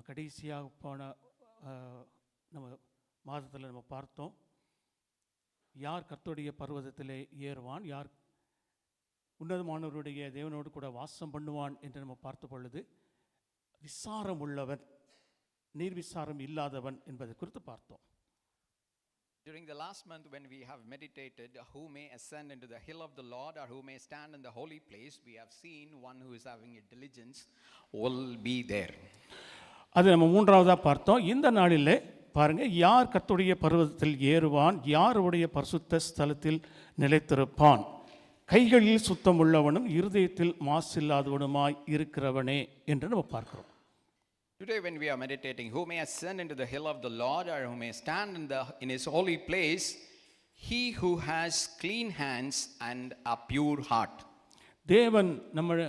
கடைசியாக போன நம்ம மாதத்தில் நம்ம பார்த்தோம், யார் கர்த்தருடைய பர்வதத்திலே ஏறுவான், யார் உன்னதமானவருடைய தேவனோடு கூட வாசம் பண்ணுவான் என்று நம்ம பார்த்த பொழுது, விசாரம் உள்ளவன் நீர்விசாரம் இல்லாதவன் என்பதை குறித்து பார்த்தோம். During the last month, when we have meditated who may ascend into the hill of the Lord or who may stand in the holy place, we have seen one who is having a diligence will be there. அது நம்ம மூன்றாவதாக பார்த்தோம். இந்த நாளிலே பாருங்க, யார் கர்த்தருடைய பர்வதத்தில் ஏறுவான், யாருடைய பரிசுத்த ஸ்தலத்தில் நிலைத்திருப்பான், கைகளில் சுத்தம் உள்ளவனும் இருதயத்தில் மாசில்லாதவனுமாய் இருக்கிறவனே என்று நம்ம பார்க்கிறோம். Today when we are meditating who may ascend into the hill of the Lord or who may stand in his holy place, he who has clean hands and a pure heart. தேவன் நம்ம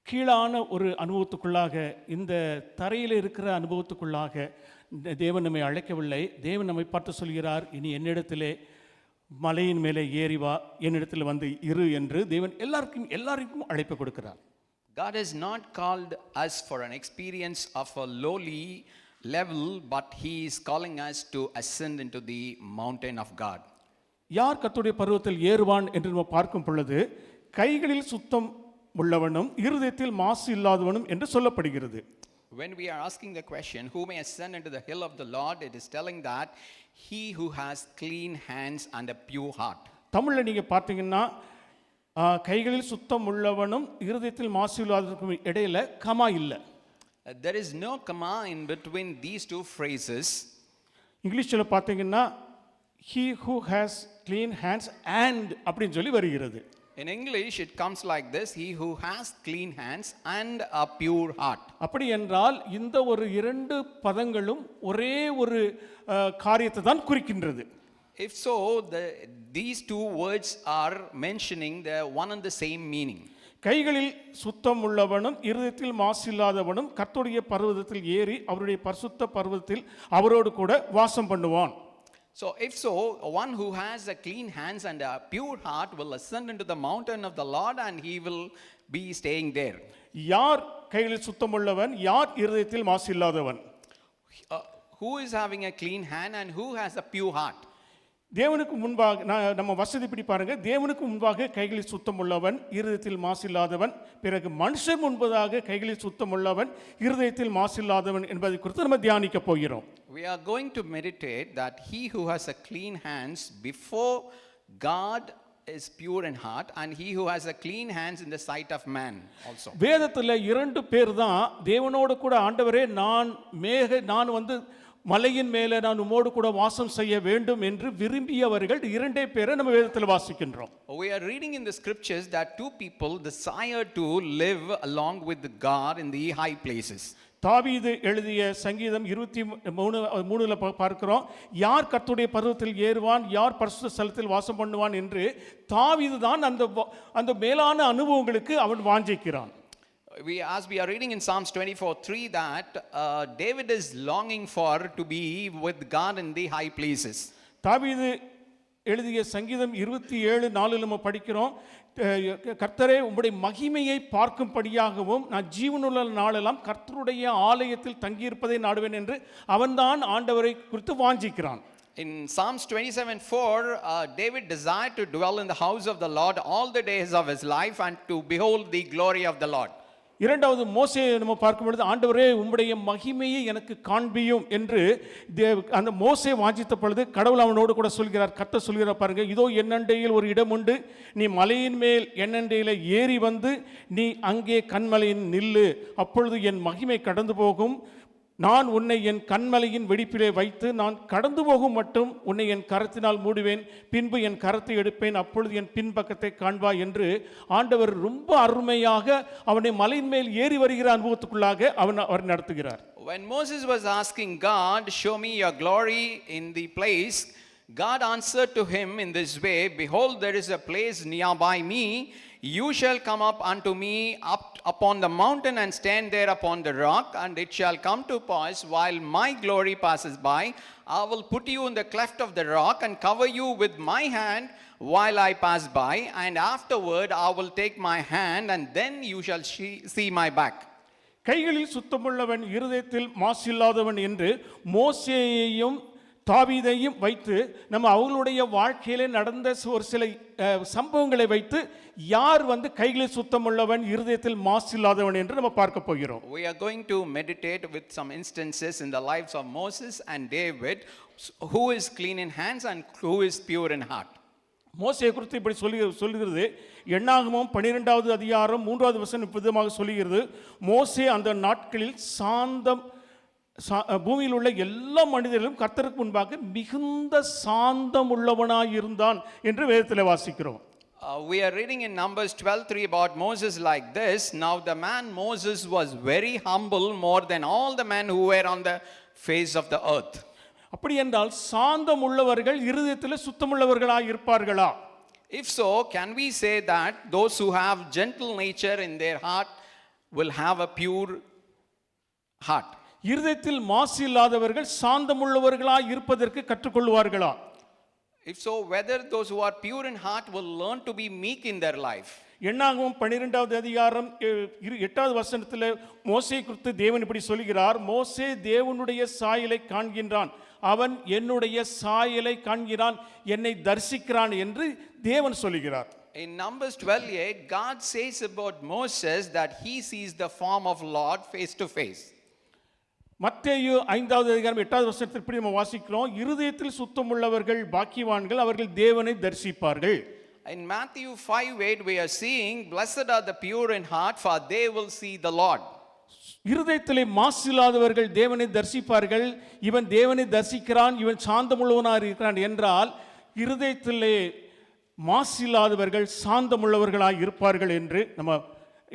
கீழான ஒரு அனுபவத்துக்குள்ளாக, இந்த தரையில் இருக்கிற அனுபவத்துக்குள்ளாக தேவன் நம்மை அழைக்கவில்லை. தேவன் நம்மை பார்த்து சொல்கிறார், இனி என்னிடத்திலே மலையின் மேலே ஏறி வா, என்னிடத்தில் வந்து இரு என்று தேவன் எல்லாருக்கும் அழைப்பு கொடுக்கிறார். God has not called us for an experience of a lowly level, but he is calling us to ascend into the mountain of God. யார் கர்த்தருடைய பர்வதத்தில் ஏறுவான் என்று நம்ம பார்க்கும் பொழுது, கைகளில் சுத்தம் உள்ளவனும் இருதயத்தில் மாசு இல்லாதவனும் என்று சொல்லப்படுகிறது. When we are asking the question who may ascend into the hill of the Lord, it is telling that he who has clean hands and a pure heart. தமிழ்ல நீங்க பார்த்தீங்கன்னா, கைகளில் சுத்தம் உள்ளவனும் இருதயத்தில் மாசு இல்லாதவனுக்கும் இடையில கமா இல்லை. There is no comma in between these two phrases. இங்கிலீஷ்ல பார்த்தீங்கன்னா he who has clean hands and அப்படின்னு சொல்லி வருகிறது. In English it comes like this, he who has clean hands and a pure heart. அப்படி என்றால் இந்த ஒரு இரண்டு பதங்களும் ஒரே ஒரு காரியத்தை தான் குறிக்கின்றது. If so, these two words are mentioning the one and the same meaning. கைகளில் சுத்தம் உள்ளவனும் இருதயத்தில் மாசில்லாதவனும் கர்த்தருடைய பர்வதத்தில் ஏறி அவருடைய பரிசுத்த பர்வதத்தில் அவரோடு கூட வாசம் பண்ணுவான். So if so, one who has a clean hands and a pure heart will ascend into the mountain of the Lord and he will be staying there. யார் கைகளில் சுத்தம் உள்ளவன், யார் இருதயத்தில் மாசில்லாதவன்? Who is having a clean hand and who has a pure heart? தேவனுக்கு முன்பாக நம்ம வசதிப்படி பாருங்க, தேவனுக்கு முன்பாக கைகளில் சுத்தம் உள்ளவன் இருதயத்தில் மாசில்லாதவன், பிறகு மனுஷன் முன்பதாக கைகளில் சுத்தம் உள்ளவன் இருதயத்தில் மாசில்லாதவன் என்பதை குறித்து நம்ம தியானிக்க போகிறோம். We are going to meditate that he who has a clean hands before God is pure in heart and he who has a clean hands in the sight of man also. வேதத்துல இரண்டு பேர் தான் தேவனோடு கூட ஆண்டவரே நான் வந்து மலையின் மேலே நான் உம்மோடு கூட வாசம் செய்ய வேண்டும் என்று விரும்பியவர்கள் இரண்டே பேரை நம்ம வேதத்தில் வாசிக்கின்றோம். We are reading in the scriptures that two people desire to live along with God in the high places. தாவீது எழுதிய சங்கீதம் 23:3 பார்க்கிறோம், யார் கர்த்தருடைய பர்வதத்தில் ஏறுவான், யார் பரிசுத்த ஸ்தலத்தில் வாசம் பண்ணுவான் என்று தாவீது தான் அந்த மேலான அனுபவங்களுக்கு அவன் வாஞ்சிக்கிறான். As we are reading in Psalms 24:3 that David is longing for to be with God in the high places. தாவீது எழுதிய சங்கீதம் 27:4 நம்ம படிக்கிறோம், கர்த்தரே உம்முடைய மகிமையை பார்க்கும்படியாகவும் நான் ஜீவனுள்ள நாளெல்லாம் கர்த்தருடைய ஆலயத்தில் தங்கியிருப்பதை நாடுவேன் என்று அவன்தான் ஆண்டவரை குறித்து வாஞ்சிக்கிறான். In Psalms 27:4 David desired to dwell in the house of the Lord all the days of his life and to behold the glory of the Lord. இரண்டாவது மோசேயை நம்ம பார்க்கும் பொழுது, ஆண்டவரே உம்முடைய மகிமையை எனக்கு காண்பியும் என்று அந்த மோசே வாஞ்சித்த பொழுது கடவுள் அவனோடு கூட சொல்கிறார். கர்த்தர் சொல்கிறார், பாருங்க, இதோ என்னண்டையில் ஒரு இடம் உண்டு, நீ மலையின் மேல் என்னண்டையில் ஏறி வந்து நீ அங்கே கன்மலையின் நில்லு, அப்பொழுது என் மகிமை கடந்து போகும், நான் உன்னை என் கண்மலையின் வெடிப்பிலே வைத்து நான் கடந்து போகும் மட்டும் உன்னை என் கரத்தினால் மூடுவேன், பின்பு என் கரத்தை எடுப்பேன், அப்பொழுது என் பின்பக்கத்தை காண்பாய் என்று ஆண்டவர் ரொம்ப அருமையாக அவனை மலையின் மேல் ஏறி வருகிற அனுபவத்துக்குள்ளாக அவர் நடத்துகிறார். When Moses was asking God, show me your glory in the place, God answered to him in this way, behold, there is a place nearby me, you shall come up unto me up upon the mountain and stand there upon the rock, and it shall come to pass while my glory passes by, I will put you in the cleft of the rock and cover you with my hand while I pass by, and afterward I will take my hand and then you shall see my back. கைகளில் சுத்தமுள்ளவன் இருதயத்தில் மாசில்லாதவன் என்று மோசேயையும் தாவீதையும் வைத்து நம்ம அவங்களுடைய வாழ்க்கையிலே நடந்த ஒரு சில சம்பவங்களை வைத்து யார் கைகளில் சுத்தமுள்ளவன் இருதயத்தில் மாசில்லாதவன் என்று நம்ம பார்க்க போகிறோம். We are going to meditate with some instances in the lives of Moses and David, who is clean in hands and who is pure in heart. மோசே குறித்து இப்படி சொல்லுகிறது. எண்ணாகமம் 12வது அதிகாரம் 3வது வசனம் விதமாக சொல்லுகிறது, மோசே அந்த நாட்களில் பூமியில் உள்ள எல்லா மனிதர்களும் கர்த்தருக்கு முன்பாக மிகுந்த சாந்தம் உள்ளவனாய் இருந்தான் என்று வேதத்தில் வாசிக்கிறோம். We are reading in Numbers 12:3 about Moses like this. Now the man Moses was very humble, more than all the men who were on the face of the earth. அப்படி என்றால் சாந்தம் உள்ளவர்கள் இருதயத்தில் சுத்தமுள்ளவர்களாய் இருப்பார்களா? If so, can we say that those who have gentle nature in their heart will have a pure heart? இருதயத்தில் மாசு இல்லாதவர்கள் சாந்தமுள்ளவர்களாய் இருப்பதற்கு கற்றுக்கொள்வார்களா? If so, whether those who are pure in heart will learn to be meek in their life? எண்ணாகமம் 12வது அதிகாரம் 8வது வசனத்தில் மோசே குறித்து தேவன் இப்படி சொல்கிறார், மோசே தேவனுடைய சாயலை காண்கின்றான், அவன் என்னுடைய சாயலை காண்கிறான், என்னை தரிசிக்கிறான் என்று தேவன் சொல்கிறார். In Numbers 12:8, God says about Moses that he sees the form of Lord face to face. மத்தேயு 5வது அதிகாரம் 8வது வசனத்தில் இப்படி நம்ம வாசிக்கிறோம், இருதயத்தில் சுத்தமுள்ளவர்கள் பாக்கியவான்கள், அவர்கள் தேவனை தரிசிப்பார்கள். In Matthew 5:8 we are seeing, blessed are the pure in heart, for they will see the Lord. இருதயத்திலே மாசு இல்லாதவர்கள் தேவனை தரிசிப்பார்கள். இவன் தேவனை தரிசிக்கிறான், இவன் சாந்தமுள்ளவனாக இருக்கிறான் என்றால் இருதயத்திலே மாசு இல்லாதவர்கள் சாந்தமுள்ளவர்களாக இருப்பார்கள் என்று நம்ம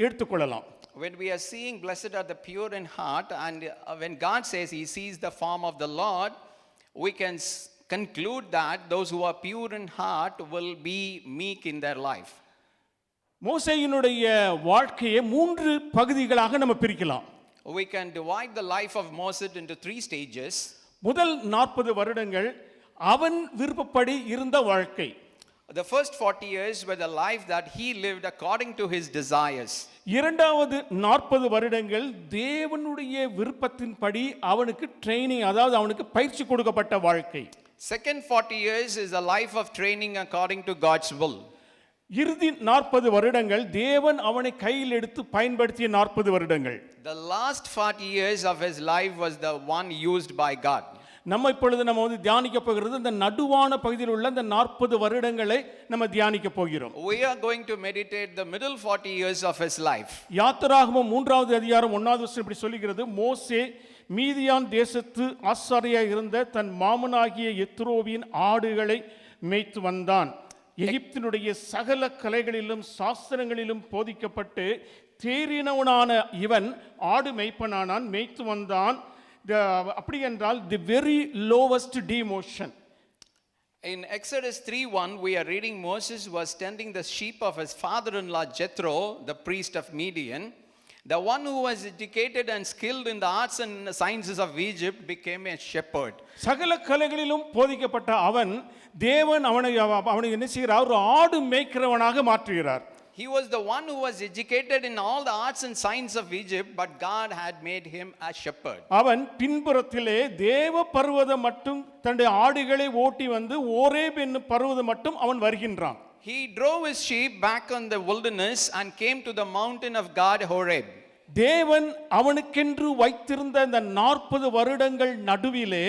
எடுத்துக்கொள்ளலாம். When we are seeing blessed are the pure in heart, and when God says he sees the form of the Lord, we can conclude that those who are pure in heart will be meek in their life. மோசேயினுடைய வாழ்க்கையை 3 பகுதிகளாக நம்ம பிரிக்கலாம். We can divide the life of Moses into 3 stages. முதல் 40 வருடங்கள் அவன் விருப்பப்படி இருந்த வாழ்க்கை. The first 40 years were the life that he lived according to his desires. இரண்டாவது 40 வருடங்கள் தேவனுடைய விருப்பத்தின்படி அவனுக்கு ட்ரெய்னிங், அதாவது அவனுக்கு பயிற்சி கொடுக்கப்பட்ட வாழ்க்கை. Second 40 years is a life of training according to God's will. இறுதி 40 வருடங்கள் தேவன் அவனை கையில் எடுத்து பயன்படுத்திய 40 வருடங்கள். The last 40 years of his life was the one used by God. நம்ம இப்பொழுது தியானிக்க போகிறது இந்த நடுவான பகுதியில் உள்ள இந்த 40 வருடங்களை நம்ம தியானிக்க போகிறோம். We are going to meditate the middle 40 years of his life. யாத்திராகமம் 3வது அதிகாரம் 1வது வசனம் இப்படி சொல்லுகிறது, மோசே மீதியான் தேசத்து ஆசாரியாக இருந்த தன் மாமனாகிய எத்ரோவின் ஆடுகளை மேய்த்து வந்தான். எகிப்தினுடைய சகல கலைகளிலும் சாஸ்திரங்களிலும் போதிக்கப்பட்டு தேறினவனான இவன் ஆடு மேய்ப்பனானான், மேய்த்து வந்தான். அப்படி என்றால் the very lowest demotion. In Exodus 3:1 we are reading Moses was tending the sheep of his father-in-law Jethro, the priest of Midian. The one who was educated and skilled in the arts and sciences of Egypt became a shepherd. சகல கலைகளிலும் போதிக்கப்பட்ட அவன் தேவன் அவனை என்ன செய்கிறார், ஒரு ஆடு மேய்க்கிறவனாக மாற்றுகிறார். He was the one who was educated in all the arts and science of Egypt, but God had made him a shepherd. அவன் பின்புறத்திலே தேவ பர்வதம் மட்டும் தன்னுடைய ஆடுகளை ஓட்டி வந்து ஓரேப் என்னும் பர்வதம் மட்டும் அவன் வருகின்றான். He drove his sheep back on the wilderness and came to the mountain of God, Horeb. தேவன் அவனுக்கென்று வைத்திருந்த இந்த 40 வருடங்கள் நடுவிலே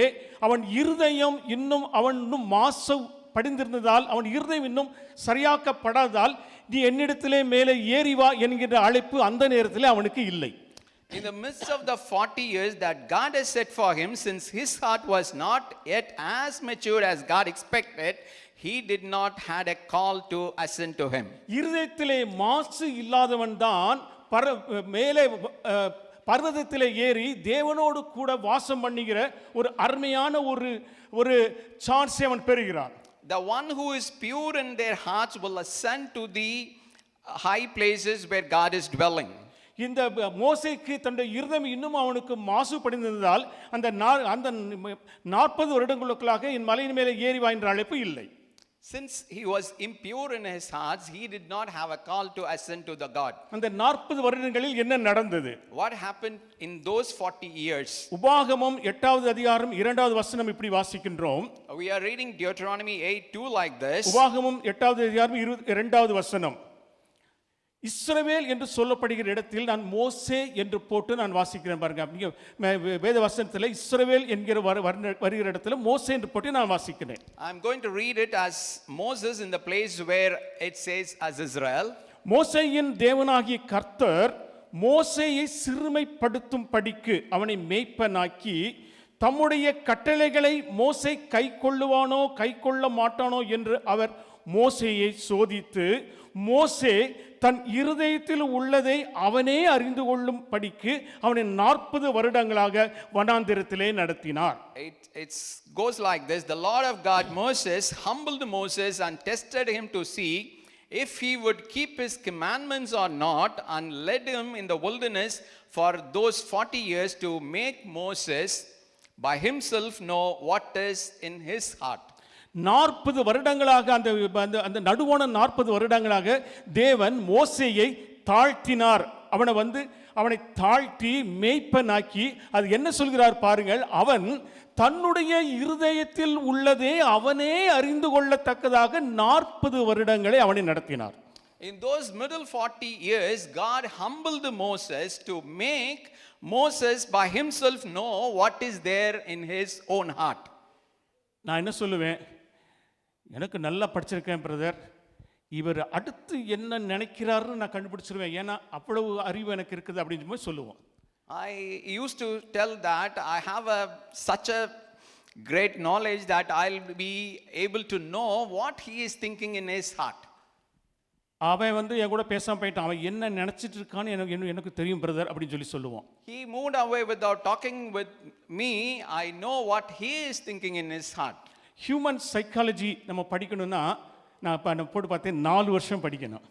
அவன் இருதயம் இன்னும் மாசு படிந்திருந்ததால், அவன் இருதயம் இன்னும் சரியாக்கப்படாததால், நீ என்னிடத்திலே மேலே ஏறி வா என்கிற அழைப்பு அந்த நேரத்திலே அவனுக்கு இல்லை. In the midst of the 40 years that God has set for him, since his heart was not yet as mature as God expected, he did not had a call to ascend to him. இருதயத்திலே மாசு இல்லாதவன் தான் மேலே பர்வதத்திலே ஏறி தேவனோடு கூட வாசம் பண்ணுகிற ஒரு அருமையான ஒரு சான்ஸை அவன் பெறுகிறான். The one who is pure in their hearts will ascend to the high places where God is dwelling. இந்த மோசேக்கு தன்னுடைய இருதயம் இன்னும் அவனுக்கு மாசு படிந்திருந்ததால் அந்த 40 வருடங்களுக்குள்ளாக என் மலையின் மேலே ஏறி வா என்ற அழைப்பு இல்லை. Since he was impure in his hearts, he did not have a call to ascend to the God. அந்த 40 வருடங்களில் என்ன நடந்தது? What happened in those 40 years? உபாகமம் 8வது அதிகாரம் 2வது வசனம் இப்படி வாசிக்கின்றோம். We are reading Deuteronomy 8:2 like this. உபாகமம் 8வது அதிகாரம் 2வது வசனம். இஸ்ரவேல் என்று சொல்லப்படுகிற இடத்தில் நான் மோசே என்று போட்டு நான் வாசிக்கிறேன் பாருங்க. அப்படிங்க வேத வசனத்தில் இஸ்ரவேல் என்கிற வருகிற இடத்துல மோசே என்று போட்டு நான் வாசிக்கிறேன். I'm going to read it as Moses in the place where it says as Israel. மோசேயின் தேவனாகிய கர்த்தர் மோசேயை சிறுமைப்படுத்தும் படிக்கு அவனை மேய்ப்பனாக்கி தம்முடைய கட்டளைகளை மோசே கை கொள்ளுவானோ கை கொள்ள மாட்டானோ என்று அவர் மோசேயை சோதித்து மோசே தன் இருதயத்தில் உள்ளதை அவனே அறிந்து கொள்ளும் படிக்கு அவனை 40 வருடங்களாக வனாந்திரத்திலே நடத்தினார். It goes like this. The Lord of God Moses humbled Moses and tested him to see if he would keep his commandments or not, and led him in the wilderness for those 40 years to make Moses by himself know what is in his heart. 40 வருடங்களாக அந்த நடுவான 40 வருடங்களாக தேவன் மோசேயை தாழ்த்தினார். அவனை தாழ்த்தி மேய்ப்பனாக்கி அது என்ன சொல்கிறார் பாருங்கள், அவன் தன்னுடைய இருதயத்தில் உள்ளதே அவனே அறிந்து கொள்ளத்தக்கதாக 40 வருடங்களை அவனை நடத்தினார். In those middle 40 years, God humbled Moses to make Moses by himself know what is there in his own heart. நான் என்ன சொல்லுவேன், எனக்கு நல்லா படிச்சிருக்கேன் பிரதர், இவர் அடுத்து என்ன நினைக்கிறாருன்னு நான் கண்டுபிடிச்சிருவேன், ஏன்னா அவ்வளவு அறிவு எனக்கு இருக்குது அப்படின்னு போய் சொல்லுவோம். I used to tell that I have such a great knowledge that I'll be able to know what he is thinking in his heart. அவன் என் கூட பேசாம போயிட்டான், அவன் என்ன நினைச்சிட்டு இருக்கான்னு எனக்கு தெரியும் பிரதர் அப்படின்னு சொல்லி சொல்லுவோம். He moved away without talking with me. I know what he is thinking in his heart. Human psychology நம்ம படிக்கணும்னா நான் போட்டு பார்த்தேன் 4 வருஷம் படிக்கணும்.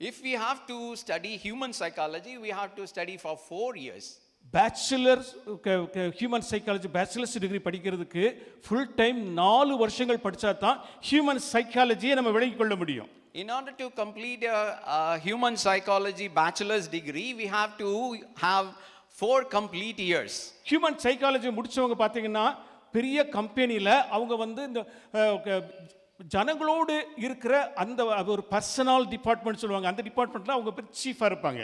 If we have to study human psychology, we have to study for 4 years. Bachelors human psychology bachelors degree படிக்கிறதுக்கு full time 4 வருஷங்கள் படித்தா தான் ஹியூமன் சைக்காலஜியை நம்ம விளங்கிக் கொள்ள முடியும். In order to complete a human psychology bachelor's degree, we have to have 4 complete years. Human psychology முடிச்சவங்க பார்த்தீங்கன்னா பெரிய கம்பெனியில் அவங்க இந்த ஜனங்களோடு இருக்கிற அந்த ஒரு பர்சனல் டிபார்ட்மெண்ட் சொல்லுவாங்க, அந்த டிபார்ட்மெண்ட்டில் அவங்க பேர் சீஃபாக இருப்பாங்க.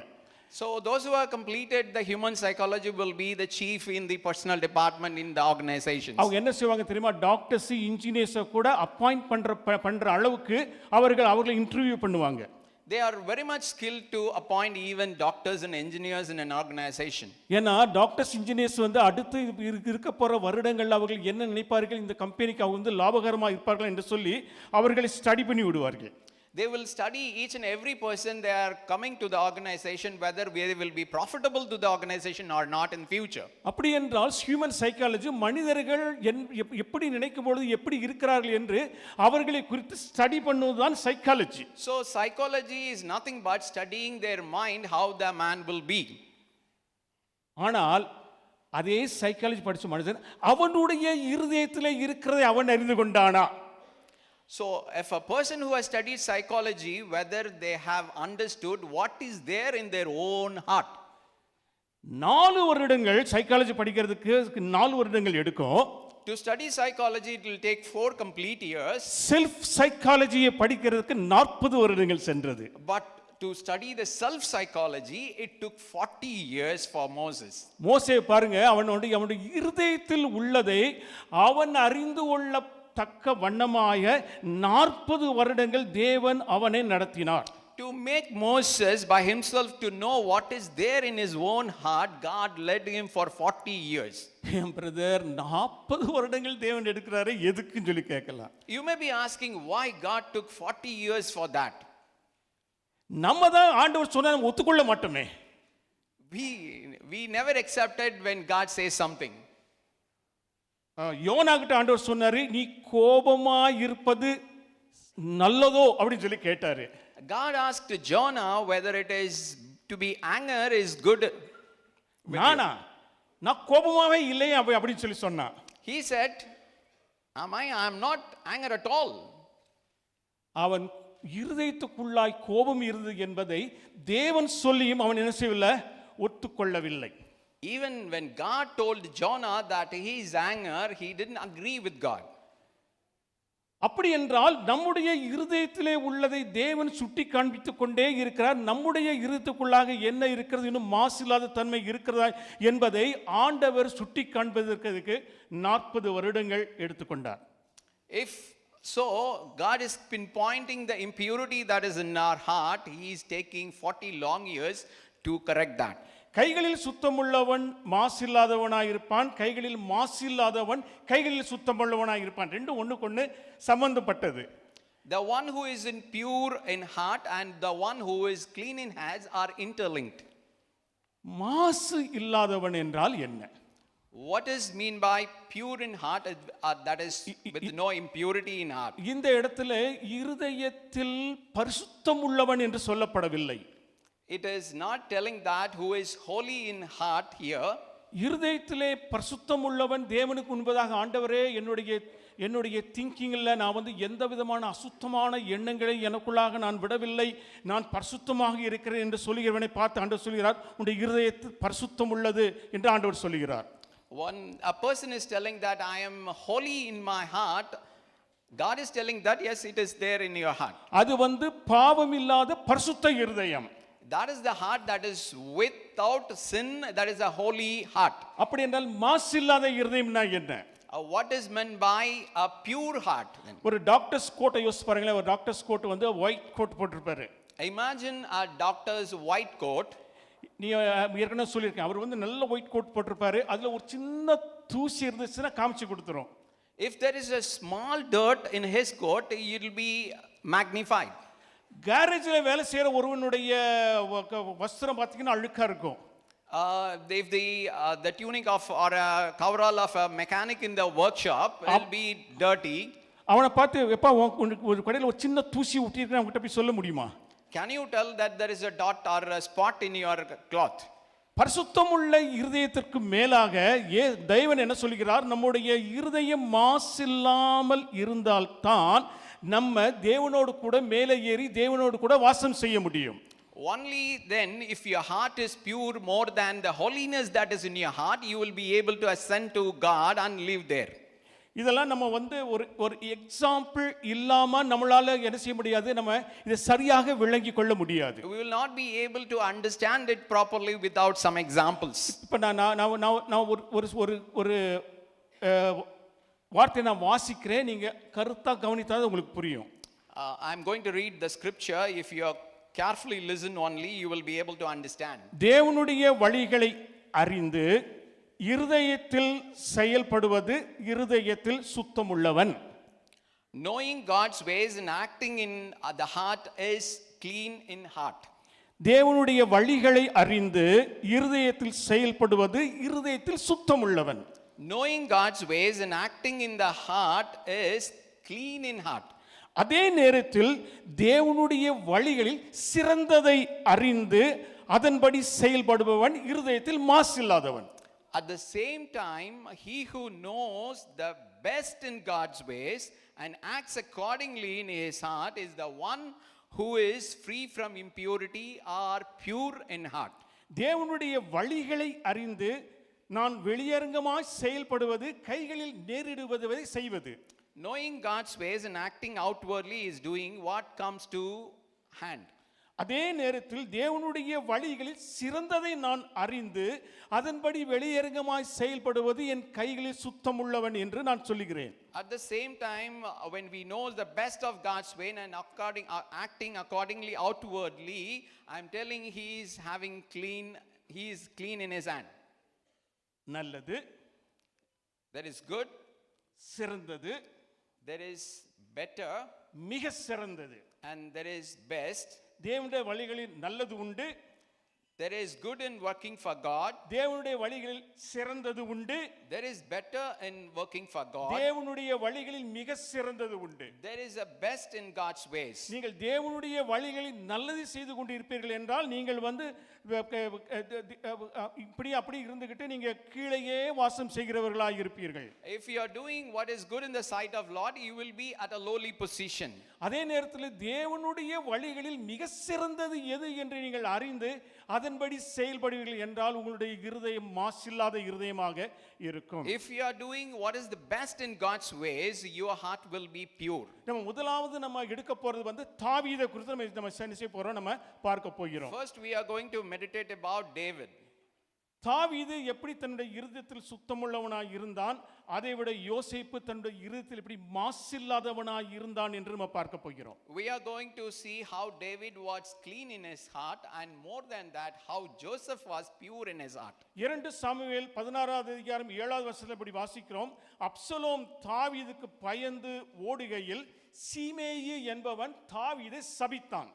So those who have completed the human psychology will be the chief in the personal department in the organization. அவங்க என்ன செய்வாங்க தெரியுமா, டாக்டர்ஸ் இன்ஜினியர்ஸை கூட அப்பாயிண்ட் பண்ற அளவுக்கு அவர்களை இன்டர்வியூ பண்ணுவாங்க. They are very much skilled to appoint even doctors and engineers in an organization. ஏன்னா டாக்டர்ஸ் இன்ஜினியர்ஸ் அடுத்து இருக்க போற வருடங்கள் அவர்கள் என்ன நினைப்பார்கள், இந்த கம்பெனிக்கு அவங்க லாபகரமாக இருப்பார்கள் என்று சொல்லி அவர்களை ஸ்டடி பண்ணி விடுவார்கள். They will study each and every person they are coming to the organization, whether they will be profitable to the organization or not in future. அப்படி என்றால் ஹியூமன் சைக்காலஜி மனிதர்கள் எப்படி நினைக்கும் பொழுது எப்படி இருக்கிறார்கள் என்று அவர்களை குறித்து ஸ்டடி பண்ணுவதுதான் psychology. So psychology is nothing but studying their mind, how the man will be. ஆனால் அதே சைக்காலஜி படிச்ச மனிதன் அவனுடைய இருதயத்தில் இருக்கிறதை அவன் அறிந்து கொண்டானா? So if a person who has studied psychology, whether they have understood what is there in their own heart. 4 வருடங்கள் சைக்காலஜி படிக்கிறதுக்கு 4 வருடங்கள் எடுக்கும். To study psychology it will take 4 complete years. Self சைக்காலஜியை படிக்கிறதுக்கு 40 வருடங்கள் சென்றது. But to study the self psychology it took 40 years for Moses. மோசே பாருங்க, அவனுடைய இருதயத்தில் உள்ளதை அவன் அறிந்து கொள்ள தக்க வண்ணமாய 40 வருடங்கள் தேவன் அவனை நடத்தினார். To make Moses by himself to know what is there in his own heart, God led him for 40 years. Brother 40 வருடங்கள் தேவன் எடுக்கிறாரு எதுக்குன்னு சொல்லி கேட்கலாம். You may be asking why God took 40 years for that. நம்ம தான் ஆண்டவர் சொன்னா நம்ம ஒத்துக்கொள்ள மாட்டோமே. We never accepted when God says something. யோனா கிட்ட ஆண்டவர் சொன்னாரு, நீ கோபமா இருப்பது நல்லதோ அப்படின்னு சொல்லி கேட்டாரு. God asked Jonah whether it is to be anger is good. நான் கோபமாவே இல்லை அப்படின்னு சொல்லி சொன்னா. He said, I am not anger at all. அவன் இருதயத்துக்குள்ளாய் கோபம் இருந்தது என்பதை தேவன் சொல்லியும் அவன் என்ன செய்யவில்லை, ஒத்துக்கொள்ளவில்லை. Even when God told Jonah that his anger, he didn't agree with God. அப்படி என்றால் நம்முடைய இருதயத்திலே உள்ளதை தேவன் சுட்டி காண்பித்துக் கொண்டே இருக்கிறார். நம்முடைய இருதயத்துக்குள்ளாக என்ன இருக்கிறது, இன்னும் மாசில்லாத தன்மை இருக்கிறதா என்பதை ஆண்டவர் சுட்டி காண்பதற்கு 40 வருடங்கள் எடுத்துக்கொண்டார். If so, God is pinpointing the impurity that is in our heart. He is taking 40 long years to correct that. கைகளில் சுத்தமுள்ளவன் மாசில்லாதவனாயிருப்பான், கைகளில் மாசில்லாதவன் கைகளில் சுத்தமுள்ளவனாயிருப்பான். ரெண்டும் ஒண்ணுக்கொண்ணு சம்பந்தப்பட்டது. The one who is pure in heart and the one who is clean in hands are interlinked. மாசு இல்லாதவன் என்றால் என்ன? What is mean by pure in heart? That is with no impurity in heart. இந்த இடத்துல இருதயத்தில் பரிசுத்தம் உள்ளவன் என்று சொல்லப்படவில்லை. It is not telling that who is holy in heart here. இருதயத்திலே பரிசுத்தம் உள்ளவன் தேவனுக்கு முன்பதாக, ஆண்டவரே என்னுடைய திங்கிங்கில் நான் எந்த விதமான அசுத்தமான எண்ணங்களை எனக்குள்ளாக நான் விடவில்லை, நான் பரிசுத்தமாக இருக்கிறேன் என்று சொல்லுகிறவனை பார்த்து ஆண்டவர் சொல்கிறார், உன்னுடைய இருதயத்தில் பரிசுத்தம் உள்ளது என்று ஆண்டவர் சொல்லுகிறார். A person is telling that I am holy in my heart. God is telling that yes, it is there in your heart. அது பாவம் இல்லாத பரிசுத்த இருதயம். That is the heart that is without sin. That is a holy heart. அப்படி என்றால் மாசில்லாத இருதயம்னா என்ன? What is meant by a pure heart then? ஒரு டாக்டர்ஸ் கோட்டை யோசிச்சு பாருங்களேன். ஒரு டாக்டர்ஸ் கோட் ஒயிட் கோட் போட்டிருப்பாரு. Imagine a doctor's white coat. நீ ஏற்கனவே சொல்லியிருக்கேன், அவர் நல்ல ஒயிட் கோட் போட்டிருப்பாரு, அதுல ஒரு சின்ன தூசி இருந்துச்சுன்னா காமிச்சு கொடுத்துரும். If there is a small dirt in his coat, it will be magnified. கேரேஜ்ல வேலை செய்யற ஒருவனுடைய வஸ்திரம் பார்த்தீங்கன்னா அழுக்கா இருக்கும். If the tunic of or a coverall of a mechanic in the workshop will be dirty. அவனை பார்த்து எப்பா ஒரு கடையில் ஒரு சின்ன தூசி ஊட்டியிருக்கேன் அவங்ககிட்ட போய் சொல்ல முடியுமா? Can you tell that there is a dot or a spot in your cloth? பரிசுத்தமுள்ள இருதயத்திற்கு மேலாக தேவன் என்ன சொல்கிறார், நம்முடைய இருதயம் மாசில்லாமல் இருந்தால்தான் நம்ம தேவனோடு கூட மேலே ஏறி தேவனோடு கூட வாசம் செய்ய முடியும். Only then, if your heart is pure more than the holiness that is in your heart, you will be able to ascend to God and live there. இதெல்லாம் நம்ம ஒரு எக்ஸாம்பிள் இல்லாம நம்மளால என்ன செய்ய முடியாது, நம்ம இதை சரியாக விளங்கி கொள்ள முடியாது. We will not be able to understand it properly without some examples. இப்ப நான் ஒரு வார்த்தை நான் வாசிக்கிறேன், நீங்க கருத்தா கவனித்தால் உங்களுக்கு புரியும். I am going to read the scripture. If you carefully listen only, you will be able to understand. தேவனுடைய வழிகளை அறிந்து இருதயத்தில் செயல்படுவது இருதயத்தில் சுத்தமுள்ளவன். Knowing God's ways and acting in the heart is clean in heart. தேவனுடைய வழிகளை அறிந்து இருதயத்தில் செயல்படுவது இருதயத்தில் சுத்தமுள்ளவன். Knowing God's ways and acting in the heart is clean in heart. அதே நேரத்தில் தேவனுடைய வழிகளில் சிறந்ததை அறிந்து அதன்படி செயல்படுபவன் இருதயத்தில் மாசில்லாதவன். At the same time, he who knows the best in God's ways and acts accordingly in his heart is the one who is free from impurity or pure in heart. தேவனுடைய வழிகளை அறிந்து நான் வெளியரங்கமாய் செயல்படுவது கைகளில் நேரிடுவதை செய்வது. Knowing God's ways and acting outwardly is doing what comes to hand. அதே நேரத்தில் தேவனுடைய வழிகளில் சிறந்ததை நான் அறிந்து அதன்படி வெளியரங்கமாய் செயல்படுவது என் கைகளில் சுத்தமுள்ளவன் என்று நான் சொல்லுகிறேன். At the same time, when we know the best of God's way and acting accordingly outwardly, I am telling he is clean in his hand. நல்லது, That is good. சிறந்தது, There is better, மிக சிறந்தது. and there is best. தேவனுடைய வழிகளில் நல்லது உண்டு, There is good in working for God. தேவனுடைய வழிகளில் சிறந்தது உண்டு. There is better in working for God. தேவனுடைய வழிகளில் மிக சிறந்தது உண்டு. There is a best in God's ways. நீங்கள் தேவனுடைய வழிகளில் நல்லது செய்து கொண்டு இருப்பீர்கள் என்றால் நீங்கள் வந்து இப்படி அப்படி இருந்துகிட்டு நீங்க கீழேயே வாசம் செய்கிறவர்களாய் இருப்பீர்கள். If you are doing what is good in the sight of Lord, you will be at a lowly position. அதே நேரத்தில் தேவனுடைய வழிகளில் மிக சிறந்தது எது என்று நீங்கள் அறிந்து அதன்படி செயல்படுவீர்கள் என்றால் உங்களுடைய இருதயம் மாசில்லாத இருதயமாக இருக்கும். If you are doing what is the best in God's ways, your heart will be pure. நம்ம முதலாவது நம்ம எடுக்க போறது வந்து தாவீதை குறித்து நம்ம செய்ய போறோம், நம்ம பார்க்க போகிறோம். First we are going to meditate about David. தாவீது எப்படி தன்னுடைய இருதயத்தில் சுத்தமுள்ளவனாய் இருந்தான், அதை விட யோசேப்பு தன்னுடைய இருதயத்தில் எப்படி மாசில்லாதவனாய் இருந்தான் என்று நம்ம பார்க்க போகிறோம். We are going to see how David was clean in his heart, and more than that, how Joseph was pure in his heart. 2 Samuel 16வது அதிகாரம் 7வது வசனத்தில் இப்படி வாசிக்கிறோம். அப்சலோம் தாவீதுக்கு பயந்து ஓடுகையில் சீமேயி என்பவன் தாவீதை சபித்தான்.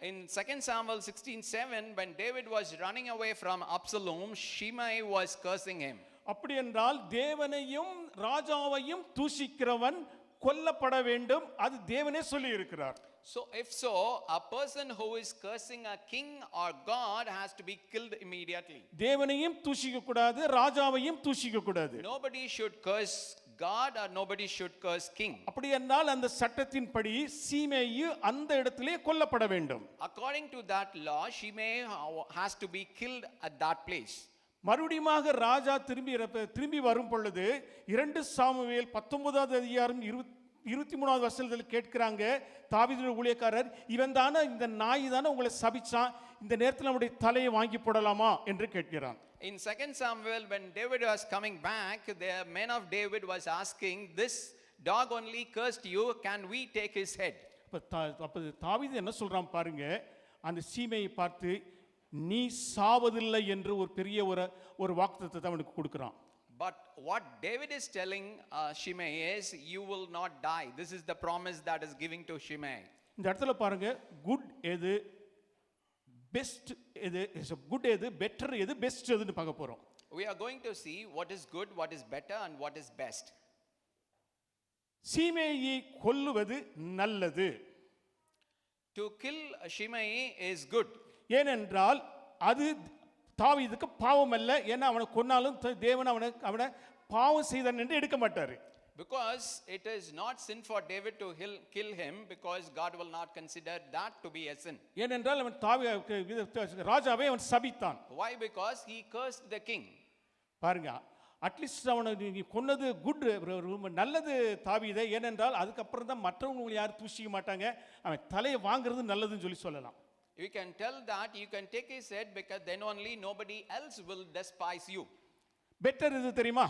In 2 Samuel 16:7, when David was running away from Absalom, Shimei was cursing him. அப்படி என்றால் தேவனையும் ராஜாவையும் தூஷிக்கிறவன் கொல்லப்பட வேண்டும், அது தேவனே சொல்லி இருக்கிறார். So if so, a person who is cursing a king or God has to be killed immediately. தேவனையும் தூஷிக்க கூடாது, ராஜாவையும் தூஷிக்க கூடாது. Nobody should curse God or nobody should curse king. அப்படி என்றால் அந்த சட்டத்தின்படி சீமேயு அந்த இடத்திலே கொல்லப்பட வேண்டும். According to that law, Shimei has to be killed at that place. மறுபடியுமாக ராஜா திரும்பி வரும் பொழுது 2 சாமுவேல் 19வது அதிகாரம் 23வது வசனத்தில் கேட்கிறாங்க, தாவீதுடைய ஊழியக்காரர், இவன் தானே இந்த நாய் தானே உங்களை சபிச்சான், இந்த நேரத்தில் நம்முடைய தலையை வாங்கி போடலாமா என்று கேட்கிறான். In 2 Samuel, when David was coming back, the men of David was asking, this dog only cursed you, can we take his head? அப்ப தாவீது என்ன சொல்றான் பாருங்க, அந்த சீமையை பார்த்து நீ சாவதில்லை என்று ஒரு பெரிய ஒரு வாக்குத்தத்தத்தை அவனுக்கு கொடுக்கிறான். But what David is telling Shimei is, you will not die. This is the promise that is giving to Shimei. இந்த இடத்துல பாருங்க, குட் எது, பெஸ்ட் எது, குட் எது, பெட்டர் எது, பெஸ்ட் எதுன்னு பார்க்க போறோம். We are going to see what is good, what is better, and what is best. சீமேயை கொல்லுவது நல்லது. To kill Shimei is good. ஏனென்றால் அது தாவீதுக்கு பாவம் அல்ல, ஏன்னா அவனை கொன்னாலும் தேவன் அவனை பாவம் செய்தான் என்று எடுக்க மாட்டாரு. Because it is not sin for David to kill him, because God will not consider that to be a sin. ஏனென்றால் அவன் ராஜாவை அவன் சபித்தான். Why? Because he cursed the king. பாருங்க, அட்லீஸ்ட் அவனை நீ கொன்னது குட், நல்லது தாவீதை, ஏனென்றால் அதுக்கப்புறம் தான் மற்றவங்க யாரும் தூஷிக்க மாட்டாங்க, அவன் தலையை வாங்குறது நல்லதுன்னு சொல்லலாம். You can tell that, you can take his head, because then only nobody else will despise you. Better இது தெரியுமா?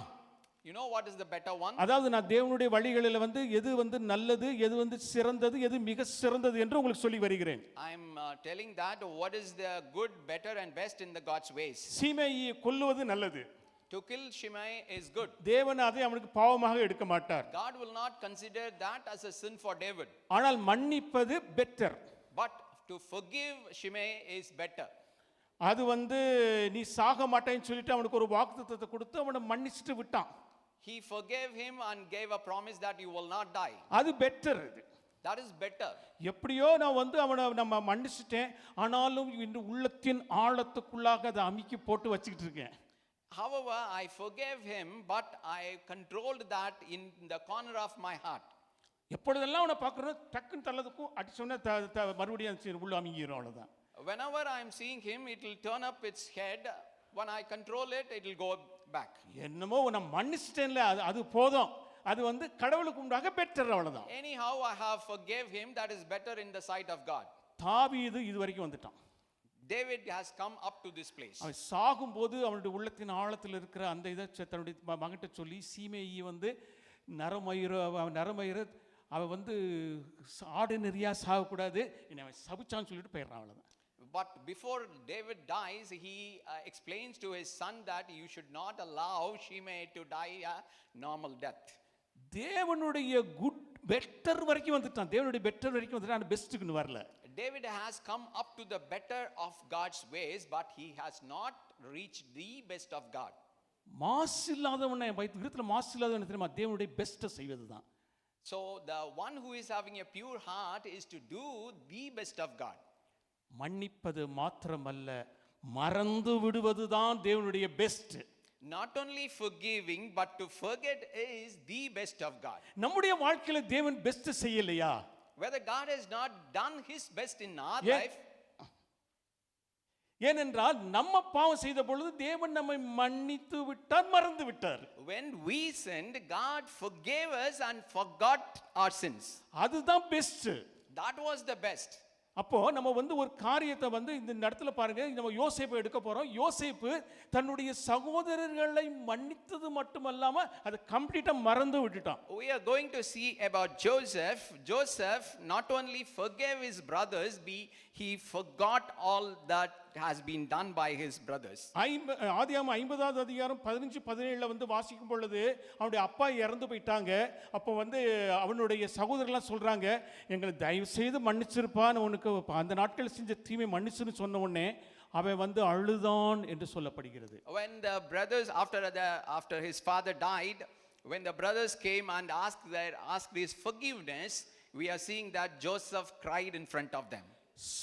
You know what is the better one? அதாவது நான் தேவனுடைய வழிகளில் வந்து எது வந்து நல்லது, எது வந்து சிறந்தது, எது மிக சிறந்தது என்று உங்களுக்கு சொல்லி வருகிறேன். I am telling that what is the good, better and best in the God's ways. சீமேயை கொல்லுவது நல்லது. To kill Shimei is good. தேவன் அதை அவனுக்கு பாவமாக எடுக்க மாட்டார். God will not consider that as a sin for David. ஆனால் மன்னிப்பது better. But to forgive Shimei is better. அது வந்து நீ சாக மாட்டேன்னு சொல்லிட்டு அவனுக்கு ஒரு வாக்குத்தத்தத்தை கொடுத்து அவனை மன்னிச்சிட்டு விட்டான். He forgave him and gave a promise that you will not die. அது பெட்டர். That is better. எப்படியோ நான் வந்து அவனை நம்ம மன்னிச்சிட்டேன், ஆனாலும் இந்த உள்ளத்தின் ஆழத்துக்குள்ளாக அதை அமுக்கி போட்டு வச்சுக்கிட்டு இருக்கேன். However, I forgave him, but I controlled that in the corner of my heart. எப்பொழுதெல்லாம் அவனை பார்க்குறோம் டக்குன்னு தள்ளதுக்கும் அடி சொன்ன மறுபடியும் உள்ள அமுங்கிடும், அவ்வளோதான். Whenever I am seeing him, it will turn up its head. When I control it, it will go back. என்னமோ நான் மன்னிச்சிட்டேன்ல, அது போதும், அது வந்து கடவுளுக்கு உண்டாக பெட்டர், அவ்வளவுதான். Anyhow, I have forgave him, that is better in the sight of God. தாவீது இது வரைக்கும் வந்துட்டான். David has come up to this place. அவன் சாகும்போது அவனுடைய உள்ளத்தின் ஆழத்தில் இருக்கிற அந்த இதை தன்னுடைய மகன்கிட்ட சொல்லி, சீமேயி வந்து நரமயிர அவன் வந்து ஆர்டினரியா சாகக்கூடாது, அவன் சபிச்சான்னு சொல்லிட்டு போயிடுறான், அவ்வளவுதான். But before David dies, he explains to his son that you should not allow Shimei to die a normal death. தேவனுடைய குட் பெட்டர் வரைக்கும் வந்துட்டான். தேவனுடைய பெட்டர் வரைக்கும் வந்துட்டான், பெஸ்ட்டுக்குன்னு வரல. David has come up to the better of God's ways, but he has not reached the best of God. மாசு இல்லாதவனை வைத்து விருத்துல மாசு இல்லாதவனை தெரியுமா தேவனுடைய பெஸ்ட்டை செய்வதுதான். So the one who is having a pure heart is to do the best of God. மன்னிப்பது மாத்திரமல்ல, மறந்து விடுவதுதான் தேவனுடைய best. Not only forgiving, but to forget is the best of God. நம்முடைய வாழ்க்கையில தேவன் பெஸ்ட் செய்யலையா? Whether God has not done his best in our Yeah. life, ஏனென்றால் நம்ம பாவம் செய்த பொழுது தேவன் நம்மை மன்னித்து விட்டார், மறந்து விட்டார். when we sinned, God forgave us and forgot our sins. அதுதான் best. That was the best. அப்போ நம்ம ஒரு காரியத்தை இந்த இடத்துல பாருங்க, நம்ம யோசேப்பை எடுக்க போறோம். யோசேப்பு தன்னுடைய சகோதரர்களை மன்னித்தது மட்டுமல்லாம அதை கம்ப்ளீட்டா மறந்து விட்டுட்டான். We are going to see about Joseph. Joseph not only forgave his brothers, he forgot all that has been done by his brothers. ஆதியாகமம் 50வது அதிகாரம் 15-17 வாசிக்கும் பொழுது அவனுடைய அப்பா இறந்து போயிட்டாங்க. அப்போ அவனுடைய சகோதரர்லாம் சொல்றாங்க, எங்களை தயவு செய்து மன்னிச்சிருப்பான்னு உனக்கு அந்த நாட்கள் செஞ்ச தீமை மன்னிச்சுன்னு சொன்ன உடனே அவன் அழுதான் என்று சொல்லப்படுகிறது. When the brothers after his father died, when the brothers came and asked his forgiveness, we are seeing that Joseph cried in front of them.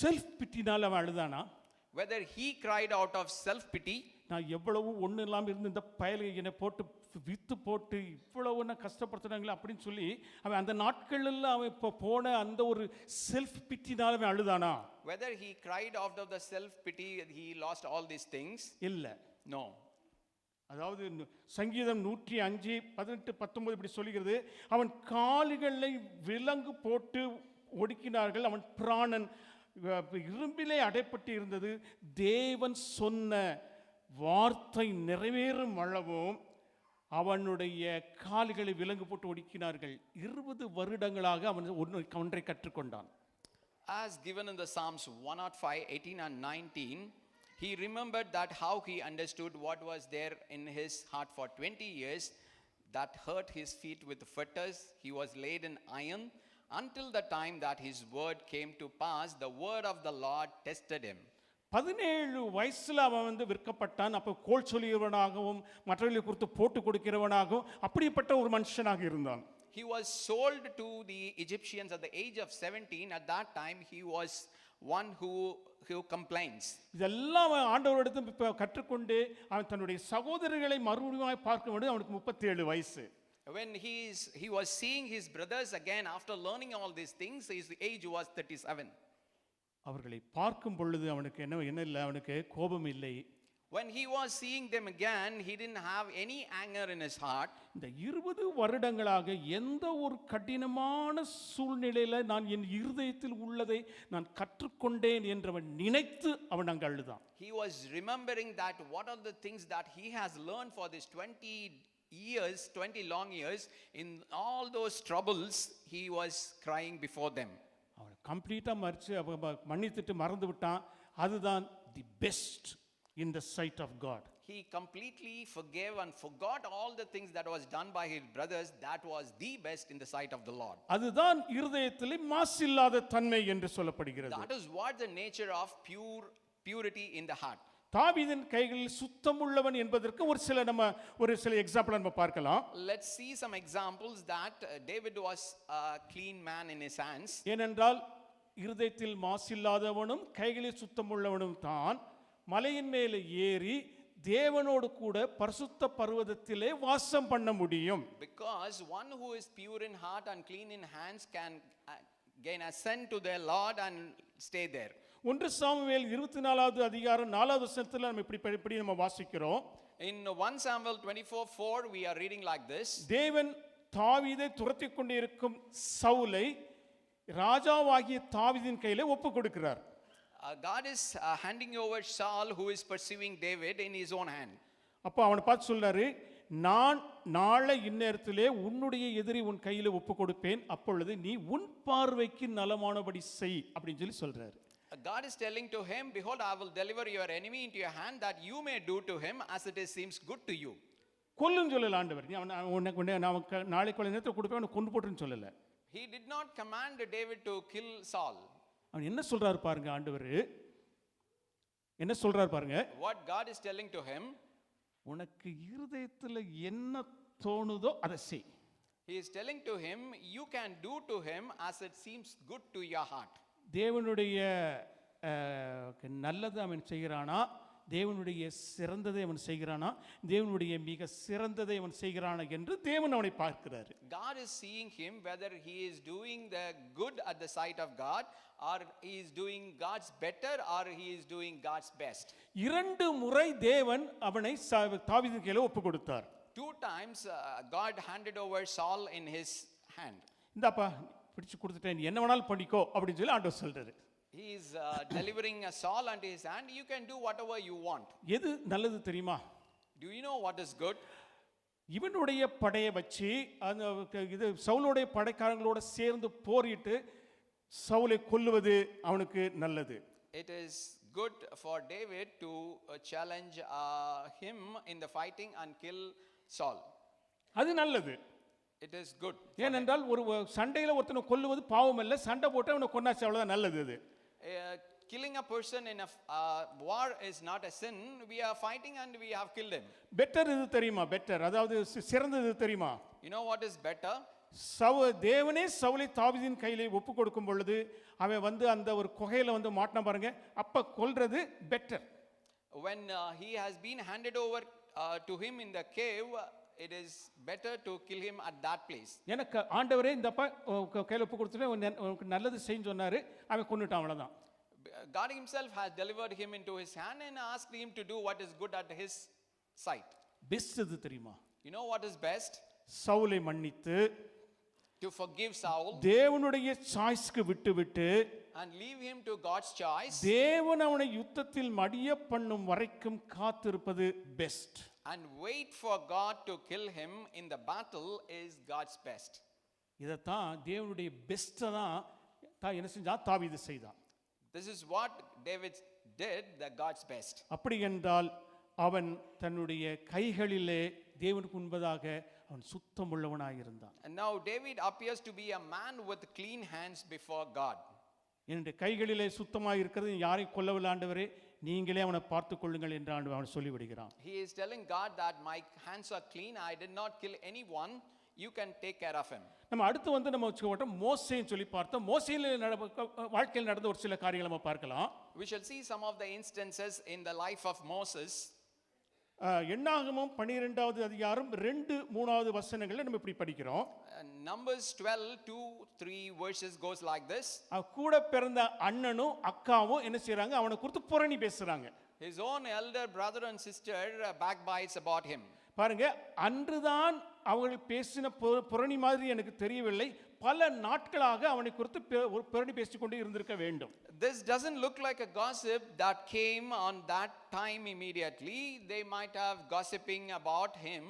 Self பிட்டினால அவன் அழுதானா? Whether he cried out of self pity, நான் எவ்வளவு ஒண்ணு இல்லாம இருந்து இந்த பயலை என்னை போட்டு வித்து போட்டு இவ்வளவு நான் கஷ்டப்படுத்துறாங்களே அப்படின்னு சொல்லி அவன் அந்த நாட்கள்ல அவன் இப்போ போன அந்த ஒரு செல்ஃப் பிட்டினால அவன் அழுதானா? whether he cried out of the self pity, he lost all these things? இல்ல. No. அதாவது சங்கீதம் 105:18-19 இப்படி சொல்லுகிறது, அவன் கால்களை விலங்கு போட்டு ஒடுக்கினார்கள், அவன் பிராணன் இரும்பிலே அடைப்பட்டு இருந்தது, தேவன் சொன்ன வார்த்தை நிறைவேறும் அளவும் அவனுடைய கால்களை விலங்கு போட்டு ஒடுக்கினார்கள். 20 வருடங்களாக அவன் ஒன்றை கற்றுக்கொண்டான். As given in the Psalms 105:18 and 19, he remembered that how he understood what was there in his heart for 20 years that hurt his feet with fetters. He was laid in iron until the time that his word came to pass. The word of the Lord tested him. 17 வயசுல அவன் விற்கப்பட்டான். அப்போ கோல் சொல்லியவனாகவும் மற்றவர்களை குறித்து போட்டு கொடுக்கிறவனாகவும் அப்படிப்பட்ட ஒரு மனுஷனாக இருந்தான். He was sold to the Egyptians at the age of 17. At that time he was one who complains. இதெல்லாம் அவன் ஆண்டவரிடத்துல கற்றுக்கொண்டு அவன் தன்னுடைய சகோதரர்களை மறுபடியும் பார்க்கும்போது அவனுக்கு 37 வயசு. When he was seeing his brothers again after learning all these things, his age was 37. அவர்களை பார்க்கும் பொழுது அவனுக்கு என்ன இல்லை, அவனுக்கு கோபம் இல்லை. When he was seeing them again, he didn't have any anger in his heart. இந்த 20 வருடங்களாக எந்த ஒரு கடினமான சூழ்நிலையில நான் என் இருதயத்தில் உள்ளதை நான் கற்றுக்கொண்டேன் என்றவன் நினைத்து அவன் அங்கு அழுதான். He was remembering that what are the things that he has learned for this 20 long years. In all those troubles, he was crying before them. அவன் கம்ப்ளீட்டா மன்னித்துட்டு மறந்து விட்டான். அதுதான் the best in the sight of God. He completely forgave and forgot all the things that was done by his brothers. That was the best in the sight of the Lord. அதுதான் இருதயத்திலே மாசில்லாத தன்மை என்று சொல்லப்படுகிறது. That is what the nature of purity in the heart. தாவீதின் கைகளில் சுத்தமுள்ளவன் என்பதற்கு ஒரு சில எக்ஸாம்பிள் நம்ம பார்க்கலாம். Let's see some examples that David was a clean man in his hands. ஏனென்றால் இருதயத்தில் மாசில்லாதவனும் கைகளில் சுத்தமுள்ளவனும் தான் மலையின் மேலே ஏறி தேவனோடு கூட பரிசுத்த பர்வதத்திலே வாசம் பண்ண முடியும். Because one who is pure in heart and clean in hands can gain ascent to their Lord and stay there. 1 Samuel 24வது அதிகாரம் 4வது வசனத்துல நம்ம இப்படி நம்ம வாசிக்கிறோம். In 1 Samuel 24:4 we are reading like this. தேவன் தாவீதை துரத்திக் கொண்டிருக்கும் சவுலை ராஜாவாகிய தாவீதின் கையிலே ஒப்புக் கொடுக்கிறார். God is handing over Saul who is pursuing David in his own hand. அப்போ அவனை பார்த்து சொல்றாரு, நான் நாளை இந்நேரத்திலே உன்னுடைய எதிரி உன் கையில ஒப்புக் கொடுப்பேன், அப்பொழுது நீ உன் பார்வைக்கு நலமானபடி செய் அப்படின்னு சொல்றாரு. God is telling to him, behold, I will deliver your enemy into your hand that you may do to him as it seems good to you. கொல்லுன்னு சொல்லல ஆண்டவர். நான் நாளைக்கு நேரத்தில் கொடுப்பேன், அவனை கொண்டு போட்டுன்னு சொல்லல. He did not command David to kill Saul. அவன் என்ன சொல்றாரு பாருங்க, ஆண்டவர் என்ன சொல்றாரு பாருங்க. What God is telling to him, உனக்கு இருதயத்துல என்ன தோணுதோ அதை செய். He is telling to him, you can do to him as it seems good to your heart. தேவனுடைய நல்லது அவன் செய்கிறானா, தேவனுடைய சிறந்ததை அவன் செய்கிறானா, தேவனுடைய மிக சிறந்ததை அவன் செய்கிறானா என்று தேவன் அவனை பார்க்கிறார். God is seeing him whether he is doing the good at the sight of God, or he is doing God's better, or he is doing God's best. 2 முறை தேவன் அவனை தாவீதின் கையில ஒப்பு கொடுத்தார். 2 times God handed over Saul in his hand. இந்தாப்பா பிடிச்சு கொடுத்துட்டேன், நீ என்ன வேணாலும் பண்ணிக்கோ அப்படின்னு சொல்லி ஆண்டவர் சொல்றாரு. He is delivering a Saul into his hand. You can do whatever you want. எது நல்லது தெரியுமா? Do you know what is good? இவனுடைய படையை வச்சு அந்த இது சவுலுடைய படைக்காரங்களோட சேர்ந்து போரிட்டு சவுலை கொல்லுவது அவனுக்கு நல்லது. It is good for David to challenge him in the fighting and kill Saul. அது நல்லது. It is good. ஏனென்றால் ஒரு சண்டையில ஒருத்தனை கொல்லுவது பாவம் அல்ல, சண்டை போட்டு அவனை கொன்னாச்சு, அவ்வளவுதான் நல்லது. அது Killing a person in a war is not a sin. We are fighting and we have killed him. Better இது தெரியுமா? பெட்டர் அதாவது சிறந்தது தெரியுமா? You know what is better? தேவனே சவுலை தாவீதின் கையிலே ஒப்பு கொடுக்கும் பொழுது அவன் வந்து அந்த ஒரு குகையில வந்து மாட்டினா பாருங்க, அப்ப கொல்றது better. When he has been handed over to him in the cave, it is better to kill him at that place. எனக்கு ஆண்டவரே இந்த கையில ஒப்பு கொடுத்துட்டு உனக்கு நல்லது செய்ய சொன்னாரு, அவன் கொன்னுட்டான், அவ்வளவுதான். God himself has delivered him into his hand and asked him to do what is good at his sight. Best இது தெரியுமா? You know what is best? சவுலை மன்னித்து To forgive Saul தேவனுடைய சாய்ஸ்க்கு விட்டு and leave him to God's choice, தேவன் அவனை யுத்தத்தில் மடிய பண்ணும் வரைக்கும் காத்திருப்பது best. and wait for God to kill him in the battle is God's best. இதத்தான் தேவனுடைய பெஸ்ட்டை தான் என்ன செஞ்சா தாவீது செய்தான். This is what David did, the God's best. அப்படி என்றால் அவன் தன்னுடைய கைகளிலே தேவனுக்கு முன்பதாக அவன் சுத்தம் உள்ளவனாக இருந்தான். And now David appears to be a man with clean hands before God. என்னுடைய கைகளிலே சுத்தமாக இருக்கிறது, யாரையும் கொல்லவில்லை ஆண்டவரே, நீங்களே அவனை பார்த்துக் கொள்ளுங்கள் என்று ஆண்டவர் அவன் சொல்லிவிடுகிறான். He is telling God that my hands are clean, I did not kill anyone, you can take care of him. நம்ம அடுத்து வந்து நம்ம மோசேன்னு சொல்லி பார்த்தோம். மோசேயில வாழ்க்கையில் நடந்த ஒரு சில காரியங்களை நம்ம பார்க்கலாம். We shall see some of the instances in the life of Moses. என்னாகமம் 12வது அதிகாரம் 2-3 வசனங்களை நம்ம இப்படி படிக்கிறோம். Numbers 12:2-3 verses goes like this. கூட பிறந்த அண்ணனும் அக்காவும் என்ன செய்றாங்க, அவனை குறித்து புரணி பேசுறாங்க. His own elder brother and sister backbites about him. பாருங்க, அன்றுதான் அவர்கள் பேசின புரணி மாதிரி எனக்கு தெரியவில்லை, பல நாட்களாக அவனை குறித்து ஒரு புரணி பேசிக்கொண்டே இருந்திருக்க வேண்டும். This doesn't look like a gossip that came on that time immediately. They might have gossiping about him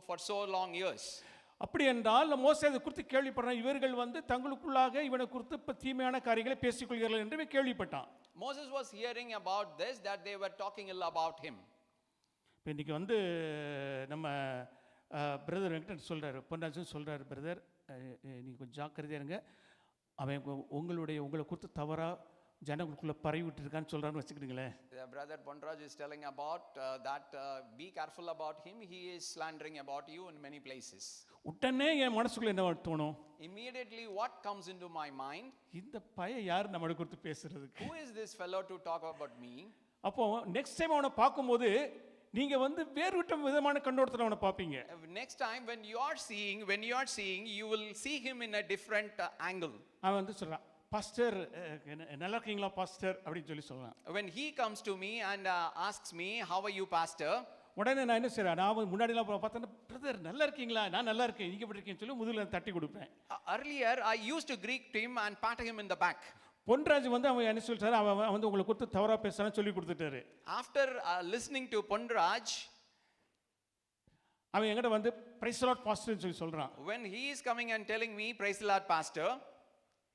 for so long years. அப்படி என்றால் மோசே அதை குறித்து கேள்விப்பட்டான், இவர்கள் வந்து தங்களுக்குள்ளாக இவனை குறித்து தீமையான காரியங்களை பேசிக்கொள்கிறார்கள் என்று கேள்விப்பட்டான். Moses was hearing about this, that they were talking ill about him. இப்போ இன்றைக்கி வந்து நம்ம பிரதர் வெங்கடன் சொல்கிறார், பொன்ராஜன் சொல்கிறார், பிரதர் நீங்கள் கொஞ்சம் ஜாக்கிரதையாக இருங்க, அவன் உங்களை குறித்து தவறாக ஜனங்களுக்குள்ளே பரவி விட்டுருக்கான்னு சொல்கிறான்னு வச்சுக்கிட்டுங்களேன். Brother Ponraj is telling about that be careful about him, he is slandering about you in many places. உடனே என் மனசுக்குள்ள என்ன தோணும்? Immediately what comes into my mind? இந்த பையன் யார் நம்மளை குறித்து பேசுறதுக்கு? Who is this fellow to talk about me? அப்போ நெக்ஸ்ட் டைம் அவனை பார்க்கும்போது நீங்க வந்து வேறுவிட்ட விதமான கண்ணோட்டத்துல அவனை பாப்பீங்க. Next time when you are seeing you will see him in a different angle. அவன் வந்து சொல்றான், பாஸ்டர் நல்லா இருக்கீங்களா பாஸ்டர் அப்படி சொல்லி சொல்றான். When he comes to me and asks me how are you pastor, உடனே நான் என்ன செய்றேன், நான் முன்னாடிலாம் பார்த்தேன், பிரதர் நல்லா இருக்கீங்களா, நான் நல்லா இருக்கேன், நீங்க எப்படி இருக்கீங்கன்னு சொல்லி முதுகுல தட்டி கொடுப்பேன். Earlier I used to greet him and pat him in the back. Ponraj வந்து அவன் என்ன சொல்றாரு, அவன் வந்து உங்களை குறித்து தவறா பேசுறான்னு சொல்லி கொடுத்துட்டாரு. After listening to Ponraj, அவன் என்கிட்ட வந்து பிரைஸ் தி லார்ட் பாஸ்டர்னு சொல்லி சொல்றான். when he is coming and telling me praise the Lord pastor,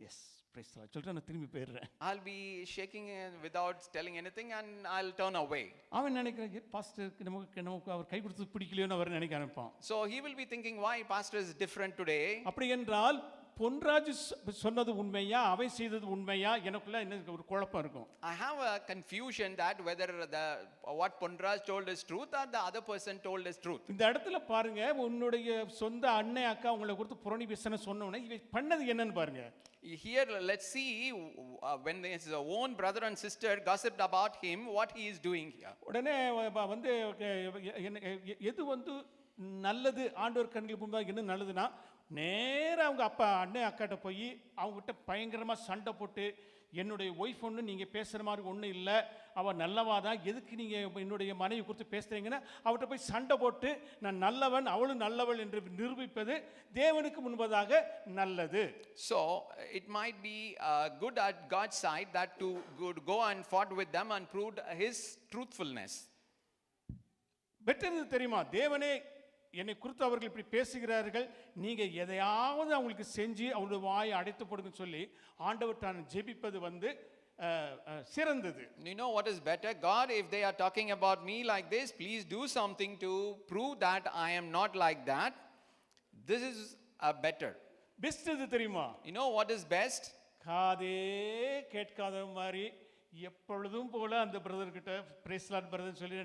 yes praise the Lord சொல்லிட்டு நான் திரும்பி போயிடுறேன். I'll be shaking without telling anything and I'll turn away. அவன் நினைக்கிறான், பாஸ்டருக்கு நமக்கு அவர் கை கொடுத்து பிடிக்கலையோன்னு அவர் நினைக்க ஆரம்பிப்பான். So he will be thinking why pastor is different today. அப்படி என்றால் பொன்ராஜ் சொன்னது உண்மையா அவன் செய்தது உண்மையா எனக்குள்ள என்ன ஒரு குழப்பம் இருக்கும். I have a confusion that whether what Ponraj told is truth or the other person told is truth. இந்த இடத்துல பாருங்க, உன்னுடைய சொந்த அண்ணன் அக்கா உங்களை குறித்து புரணி பேசன சொன்னோன்னே இவன் பண்ணது என்னன்னு பாருங்க. Here let's see when his own brother and sister gossiped about him, what he is doing here. உடனே வந்து எது வந்து நல்லது ஆண்டவர் கண்களுக்கு முன்பாக என்ன நல்லதுன்னா, நேரா அவங்க அப்பா அண்ணன் அக்காட்ட போய் அவங்ககிட்ட பயங்கரமாக சண்டை போட்டு, என்னுடைய ஒய்ஃப் ஒன்று நீங்கள் பேசுகிற மாதிரி ஒன்றும் இல்லை, அவள் நல்லவா தான், எதுக்கு நீங்கள் என்னுடைய மனைவி குறித்து பேசுகிறீங்கன்னா அவர்கிட்ட போய் சண்டை போட்டு நான் நல்லவன் அவளும் நல்லவள் என்று நிரூபிப்பது தேவனுக்கு முன்பதாக நல்லது. So it might be good at God's side that to go and fought with them and proved his truthfulness. பெற்றது தெரியுமா, தேவனே என்னை குறித்து அவர்கள் இப்படி பேசுகிறார்கள், நீங்க எதையாவது அவங்களுக்கு செஞ்சு அவருடைய வாயை அடைத்து போடுங்கன்னு சொல்லி ஆண்டவர் தான் ஜெபிப்பது வந்து சிறந்தது. You know what is better? God, if they are talking about me like this, please do something to prove that I am not like that. This is better. Best எது தெரியுமா? You know what is best? காதே கேட்காத மாதிரி எப்பொழுதும் போல அந்த பிரதர்கிட்ட price Lord brother சொல்லி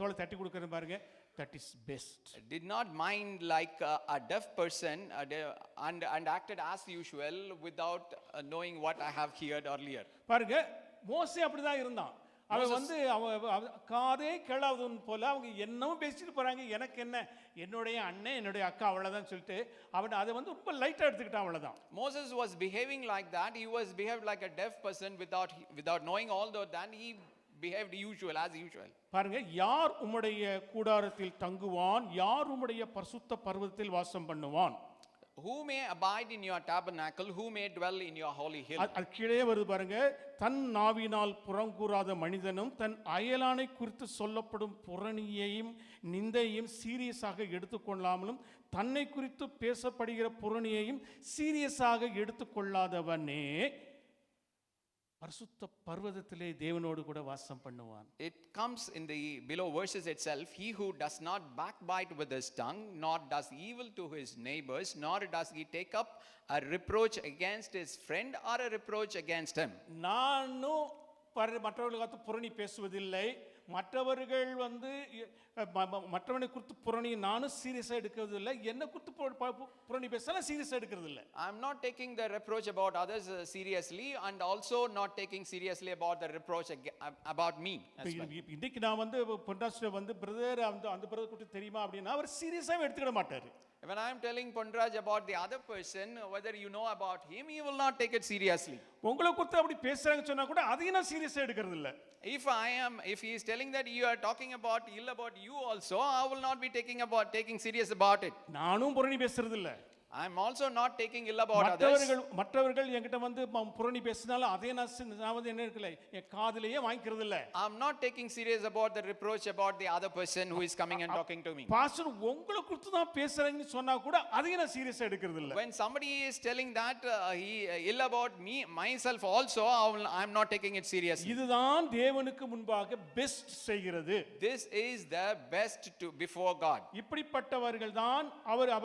தோளை தட்டி கொடுக்குற பாருங்க, that is best. Did not mind like a deaf person and acted as usual without knowing what I have heard earlier. பாருங்க, மோசே அப்படிதான் இருந்தான். அவன் வந்து காதே கேளாதவன் போல அவங்க என்னவும் பேசிட்டு போறாங்க, எனக்கு என்ன, என்னுடைய அண்ணன் என்னுடைய அக்கா அவ்வளவுதான் சொல்லிட்டு அவன் அதை வந்து ரொம்ப லைட்டா எடுத்துக்கிட்டான், அவ்வளவுதான். Moses was behaving like that. He was behaved like a deaf person without knowing all that he behaved as usual. பாருங்க, யார் உம்முடைய கூடாரத்தில் தங்குவான், யார் உம்முடைய பரிசுத்த பர்வதத்தில் வாசம் பண்ணுவான்? Who may abide in your tabernacle, who may dwell in your holy hill? அது கீழே வருது பாருங்க, தன் நாவினால் புறங்கூறாத மனிதனும் தன் அயலானை குறித்து சொல்லப்படும் புரணியையும் நிந்தையும் சீரியஸாக எடுத்துக்கொள்ளாமலும் தன்னை குறித்து பேசப்படுகிற புரணியையும் சீரியஸாக எடுத்துக்கொள்ளாதவனே பரிசுத்த பர்வதத்திலே தேவனோடு கூட வாசம் பண்ணுவான். It comes in the below verses itself. He who does not backbite with his tongue, nor does evil to his neighbors, nor does he take up a reproach against his friend or a reproach against him. நானும் மற்றவர்களுக்கு புரணி பேசுவதில்லை, மற்றவர்கள் வந்து மற்றவனை குறித்து புரணி நானும் சீரியஸா எடுக்கிறது இல்லை, என்ன குறித்து புரணி பேசலாம் சீரியஸா எடுக்கிறது இல்லை. I am not taking the reproach about others seriously and also not taking seriously about the reproach about me as well. இன்னைக்கு நான் வந்து பொன்ராஜ் வந்து பிரதர் அந்த பிரதர் குறித்து தெரியுமா அப்படின்னா அவர் சீரியஸாவே எடுத்துக்கிட மாட்டாரு. When I am telling Ponraj about the other person, whether you know about him, he will not take it seriously. உங்களை குறித்து அப்படி பேசுறாங்க சொன்னா கூட அதையும் நான் சீரியஸா எடுக்கிறது இல்லை. If he is telling that you are talking about ill about you also, I will not be taking serious about it. நானும் புரணி பேசுறது இல்லை. I am also not taking ill about others. மற்றவர்கள் என்கிட்ட வந்து புரணி பேசினாலும் அதே நான் வந்து என்ன இருக்கல என் காதுலயே வாங்கிக்கிறது இல்லை. I am not taking serious about the reproach about the other person who is coming and talking to me. Pastor உங்களை குறித்து தான் பேசுறாங்கன்னு சொன்னா கூட அதையும் நான் சீரியஸா எடுக்கிறது இல்லை. When somebody is telling that he ill about me myself also, I am not taking it seriously. இதுதான் தேவனுக்கு முன்பாக பெஸ்ட் செய்கிறது. This is the best before God. இப்படிப்பட்டவர்கள் தான்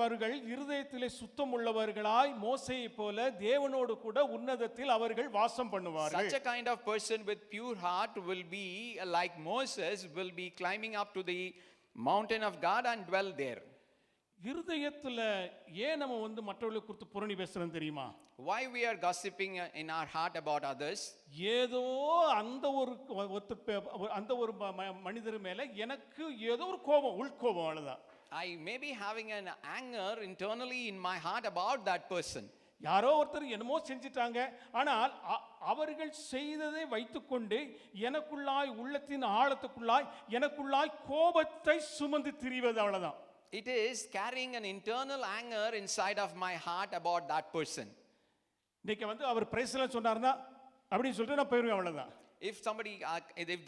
அவர்கள் இருதயத்திலே சுத்தம் உள்ளவர்களாய் மோசேயை போல தேவனோடு கூட உன்னதத்தில் அவர்கள் வாசம் பண்ணுவார்கள். Such a kind of person with pure heart will be like Moses, will be climbing up to the mountain of God and dwell there. இருதயத்துல ஏன் நம்ம வந்து மற்றவர்களை குறித்து புரணி பேசுறோம் தெரியுமா? Why we are gossiping in our heart about others? ஏதோ அந்த ஒரு மனிதர் மேல எனக்கு ஏதோ ஒரு கோபம், உள்கோபம், அவ்வளவுதான். I may be having an anger internally in my heart about that person. யாரோ ஒருத்தர் என்னமோ செஞ்சிட்டாங்க, ஆனால் அவர்கள் செய்ததை வைத்துக்கொண்டு எனக்குள்ளாய் உள்ளத்தின் ஆழத்துக்குள்ளாய் எனக்குள்ளாய் கோபத்தை சுமந்து திரிவது, அவ்வளவுதான். It is carrying an internal anger inside of my heart about that person. இன்னைக்கு வந்து அவர் பிரைஸ்லாம் சொன்னார்னா அப்படி சொல்லிட்டு நான் போயிருவேன், அவ்வளவுதான். If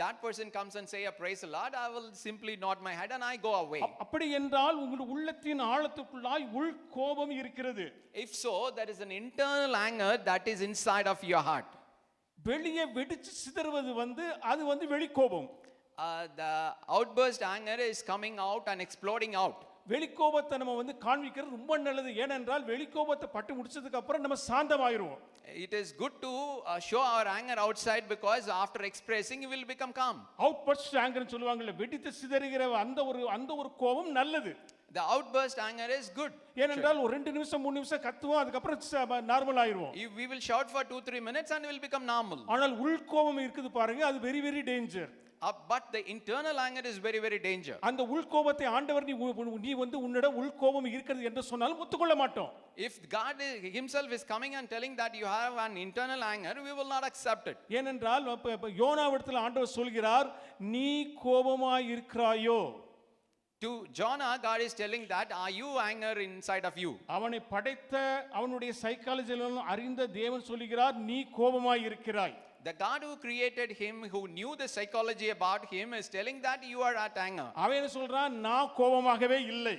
that person comes and say a praise the Lord, I will simply nod my head and I go away. அப்படி என்றால் உங்கள் உள்ளத்தின் ஆழத்துக்குள்ளாய் உள் கோபம் இருக்கிறது. If so, there is an internal anger that is inside of your heart. வெளியே வெடிச்சு சிதறுவது வந்து அது வந்து வெளி கோபம். The outburst anger is coming out and exploding out. வெளிக்கோபத்தை நம்ம வந்து காண்பிக்கிறது ரொம்ப நல்லது. ஏனென்றால் வெளிக்கோபத்தை பட்டு முடிச்சதுக்கு அப்புறம் நம்ம சாந்தமாயிருவோம். It is good to show our anger outside, because after expressing you will become calm. Outburst ஆங்கர்னு சொல்லுவாங்கல்ல, வெடித்து சிதறுகிற அந்த ஒரு கோபம் நல்லது. The outburst anger is good. ஏனென்றால் ஒரு 2 நிமிஷம் 3 நிமிஷம் கத்துவோம், அதுக்கப்புறம் normal ஆயிருவோம். We will shout for 2-3 minutes and will become normal. ஆனால் உள்கோபம் இருக்குது பாருங்க, அது very very danger. But the internal anger is very very danger. அந்த உள்கோபத்தை ஆண்டவர் நீ வந்து உன்னிடம் உள்கோபம் இருக்கிறது என்று சொன்னாலும் ஒத்துக்கொள்ள மாட்டோம். If God himself is coming and telling that you have an internal anger, we will not accept it. ஏனென்றால் யோனாவிடத்தில் ஆண்டவர் சொல்கிறார், நீ கோபமாய் இருக்கிறாயோ. To Jonah, God is telling that, are you anger inside of you? அவனை படைத்த அவனுடைய சைக்காலஜியில் அறிந்த தேவன் சொல்கிறார், நீ கோபமாய் இருக்கிறாய். The God who created him, who knew the psychology about him, is telling that you are at anger. அவன் என்ன சொல்றான், நான் கோபமாகவே இல்லை.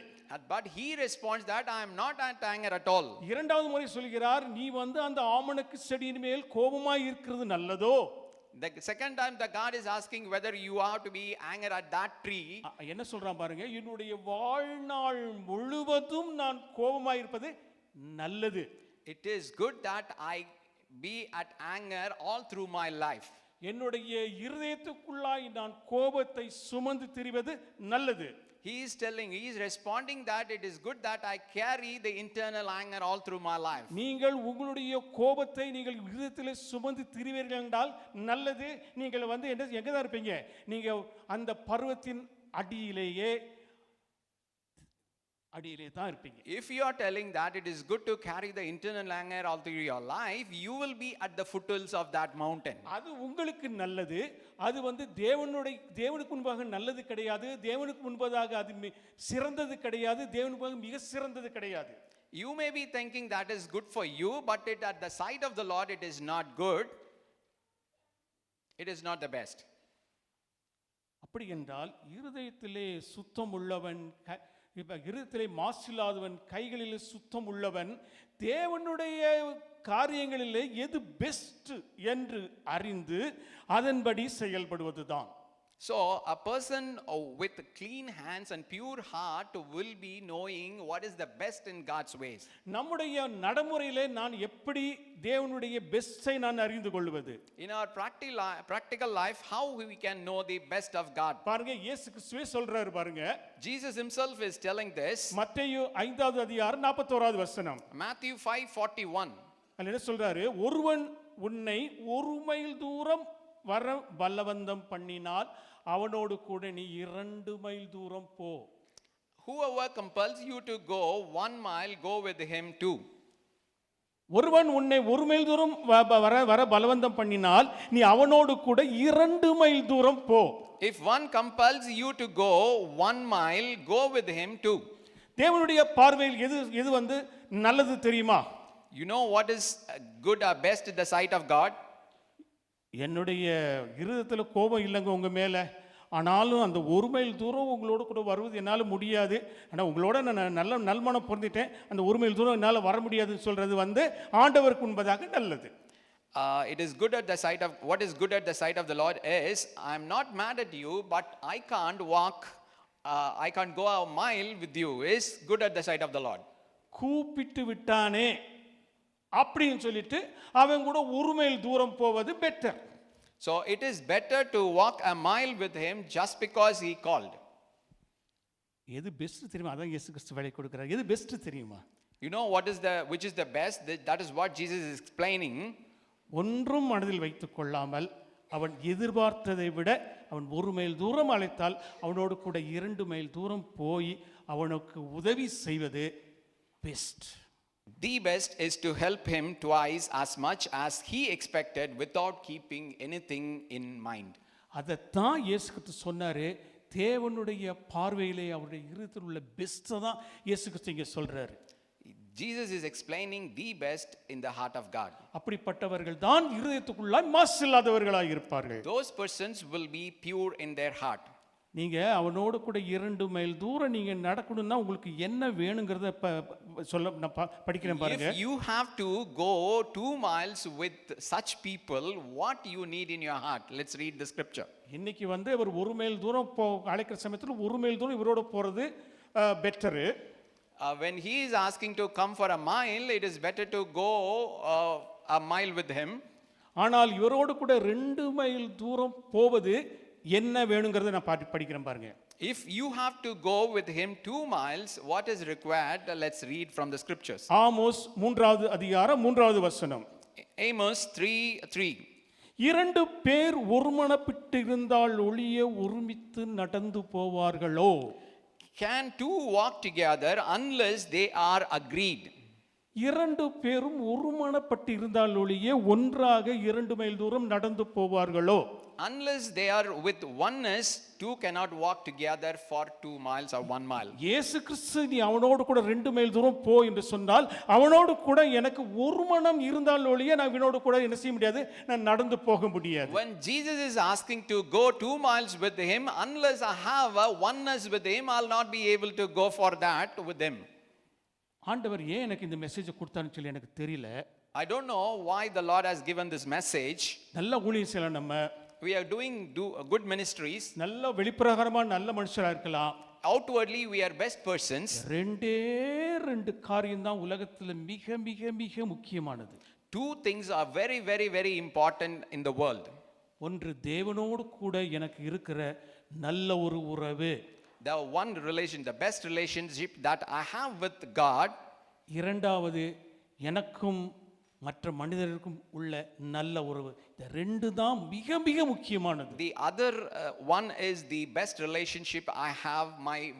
But he responds that I am not at anger at all. இரண்டாவது முறை சொல்கிறார், நீ வந்து அந்த ஆமணக்கு செடியின் மேல் கோபமாய் இருக்கிறது நல்லதோ. The second time the God is asking whether you are to be anger at that tree. என்ன சொல்றான் பாருங்க, என்னுடைய வாழ்நாள் முழுவதும் நான் கோபமாய் இருப்பது நல்லது. It is good that I be at anger all through my life. என்னுடைய இருதயத்துக்குள்ளாய் நான் கோபத்தை சுமந்து திரிவது நல்லது. He is responding that it is good that I carry the internal anger all through my life. நீங்கள் உங்களுடைய கோபத்தை நீங்கள் இருதயத்திலே சுமந்து திரிவீர்கள் என்றால் நல்லது. நீங்கள் வந்து எங்க தான் இருப்பீங்க, நீங்க அந்த பர்வத்தின் அடியிலே தான் இருப்பீங்க. If you are telling that it is good to carry the internal anger all through your life, you will be at the foothills of that mountain. அது உங்களுக்கு நல்லது. அது வந்து தேவனுக்கு முன்பாக நல்லது கிடையாது. தேவனுக்கு முன்பதாக அது சிறந்தது கிடையாது. தேவனுக்கு முன்பாக மிக சிறந்தது கிடையாது. You may be thinking that is good for you, but at the sight of the Lord it is not good. It is not the best. அப்படி என்றால் இருதயத்திலே சுத்தம் உள்ளவன், இப்ப இருதயத்திலே மாசில்லாதவன், கைகளிலே சுத்தம் உள்ளவன், தேவனுடைய காரியங்களிலே எது பெஸ்ட் என்று அறிந்து அதன்படி செயல்படுவதுதான். So a person with clean hands and pure heart will be knowing what is the best in God's ways. நம்முடைய நடைமுறையிலே நான் எப்படி தேவனுடைய பெஸ்டை நான் அறிந்து கொள்வது? In our practical life, how we can know the best of God? பாருங்க, இயேசு கிறிஸ்துவே சொல்றாரு பாருங்க. Jesus himself is telling this. மத்தேயு 5வது அதிகாரம் 41வது வசனம். Matthew 5:41. அதுல என்ன சொல்றாரு, ஒருவன் உன்னை 1 மைல் தூரம் வர பலவந்தம் பண்ணினால் அவனோடு கூட நீ 2 மைல் தூரம் போ. Whoever compels you to go 1 mile, go with him too. ஒருவன் உன்னை 1 மைல் தூரம் வர பலவந்தம் பண்ணினால் நீ அவனோடு கூட 2 மைல் தூரம் போ. If one compels you to go 1 mile, go with him too. தேவனுடைய பார்வையில் எது வந்து நல்லது தெரியுமா? You know what is good or best in the sight of God? என்னுடைய இருதயத்தில் கோபம் இல்லைங்க உங்க மேல, ஆனாலும் அந்த 1 மைல் தூரம் உங்களோட கூட வருவது என்னால் முடியாது. ஆனால் உங்களோட நான் நல்மனம் பொருந்திட்டேன், அந்த 1 மைல் தூரம் என்னால் வர முடியாதுன்னு சொல்றது வந்து ஆண்டவருக்கு முன்பதாக நல்லது. It is good at the sight of what is good at the sight of the Lord is, I am not mad at you, but I can't go a mile with you, is good at the sight of the Lord. கூப்பிட்டு விட்டானே அப்படின்னு சொல்லிட்டு அவன் கூட 1 mile தூரம் போவது better. So it is better to walk a mile with him just because he called. எது best தெரியுமா? அதான் இயேசு கிறிஸ்து வேலை கொடுக்கிறார். எது பெஸ்ட் தெரியுமா? You know which is the best? That is what Jesus is explaining. ஒன்றும் மனதில் வைத்துக் கொள்ளாமல் அவன் எதிர்பார்த்ததை விட அவன் 1 மைல் தூரம் அழைத்தால் அவனோடு கூட 2 மைல் தூரம் போய் அவனுக்கு உதவி செய்வது best. The best is to help him twice as much as he expected without keeping anything in mind. அதைத்தான் இயேசு கிறிஸ்து சொன்னாரு. தேவனுடைய பார்வையிலே அவருடைய இருதயத்தில் உள்ள பெஸ்ட் தான் இயேசு கிறிஸ்து இங்கே சொல்றாரு. Jesus is explaining the best in the heart of God. அப்படிப்பட்டவர்கள் தான் இருதயத்துக்குள்ளாய் மாசில்லாதவர்களாய் இருப்பார்கள். Those persons will be pure in their heart. நீங்க அவனோடு கூட 2 மைல் தூரம் நீங்க நடக்கணும்னா உங்களுக்கு என்ன வேணுங்கிறத சொல்ல படிக்கிறேன் பாருங்க. If you have to go 2 miles with such people, what you need in your heart? Let's read the scripture. இன்னைக்கு வந்து அவர் 1 மைல் தூரம் அழைக்கிற சமயத்தில் 1 மைல் தூரம் இவரோட போறது better. When he is asking to come for a mile, it is better to go a mile with him. ஆனால் இவரோடு கூட 2 மைல் தூரம் போவது என்ன வேணுங்கிறத நான் படிக்கிறேன் பாருங்க. If you have to go with him 2 miles, what is required? Let's read from the scriptures. Amos 3வது அதிகாரம் 3வது வசனம். Amos 3:3. 2 பேர் ஒருமனப்பட்டிருந்தால் ஒழிய ஒருமித்து நடந்து போவார்களோ? Can 2 walk together unless they are agreed? 2 பேரும் ஒருமனப்பட்டு இருந்தால் ஒழிய ஒன்றாக 2 மைல் தூரம் நடந்து போவார்களோ? Unless they are with oneness, 2 cannot walk together for 2 miles or 1 mile. இயேசு கிறிஸ்து நீ அவனோடு கூட 2 மைல் தூரம் போ என்று சொன்னால் அவனோடு கூட எனக்கு ஒரு மனம் இருந்தால் ஒழிய நான் இவனோடு கூட என்ன செய்ய முடியாது, நான் நடந்து போக முடியாது. When Jesus is asking to go 2 miles with him, unless I have a oneness with him, I'll not be able to go for that with him. ஆண்டவர் ஏன் எனக்கு இந்த மெசேஜ் கொடுத்தான்னு சொல்லி எனக்கு தெரியல. I don't know why the Lord has given this message. நல்ல ஊழியம் செய்யலாம், நம்ம We are doing good ministries. நல்ல வெளிப்பிரகாரமா நல்ல மனுஷரா இருக்கலாம். Outwardly we are best persons. 2 காரியம் தான் உலகத்துல மிக மிக மிக முக்கியமானது. 2 things are very very very important in the world. ஒன்று தேவனோடு கூட எனக்கு இருக்கிற நல்ல ஒரு உறவு. The one relation, the best relationship that I have with God. இரண்டாவது எனக்கும் மற்ற மனிதருக்கும் உள்ள நல்ல உறவு. இந்த 2 தான் மிக மிக முக்கியமானது. The other one is the best relationship I have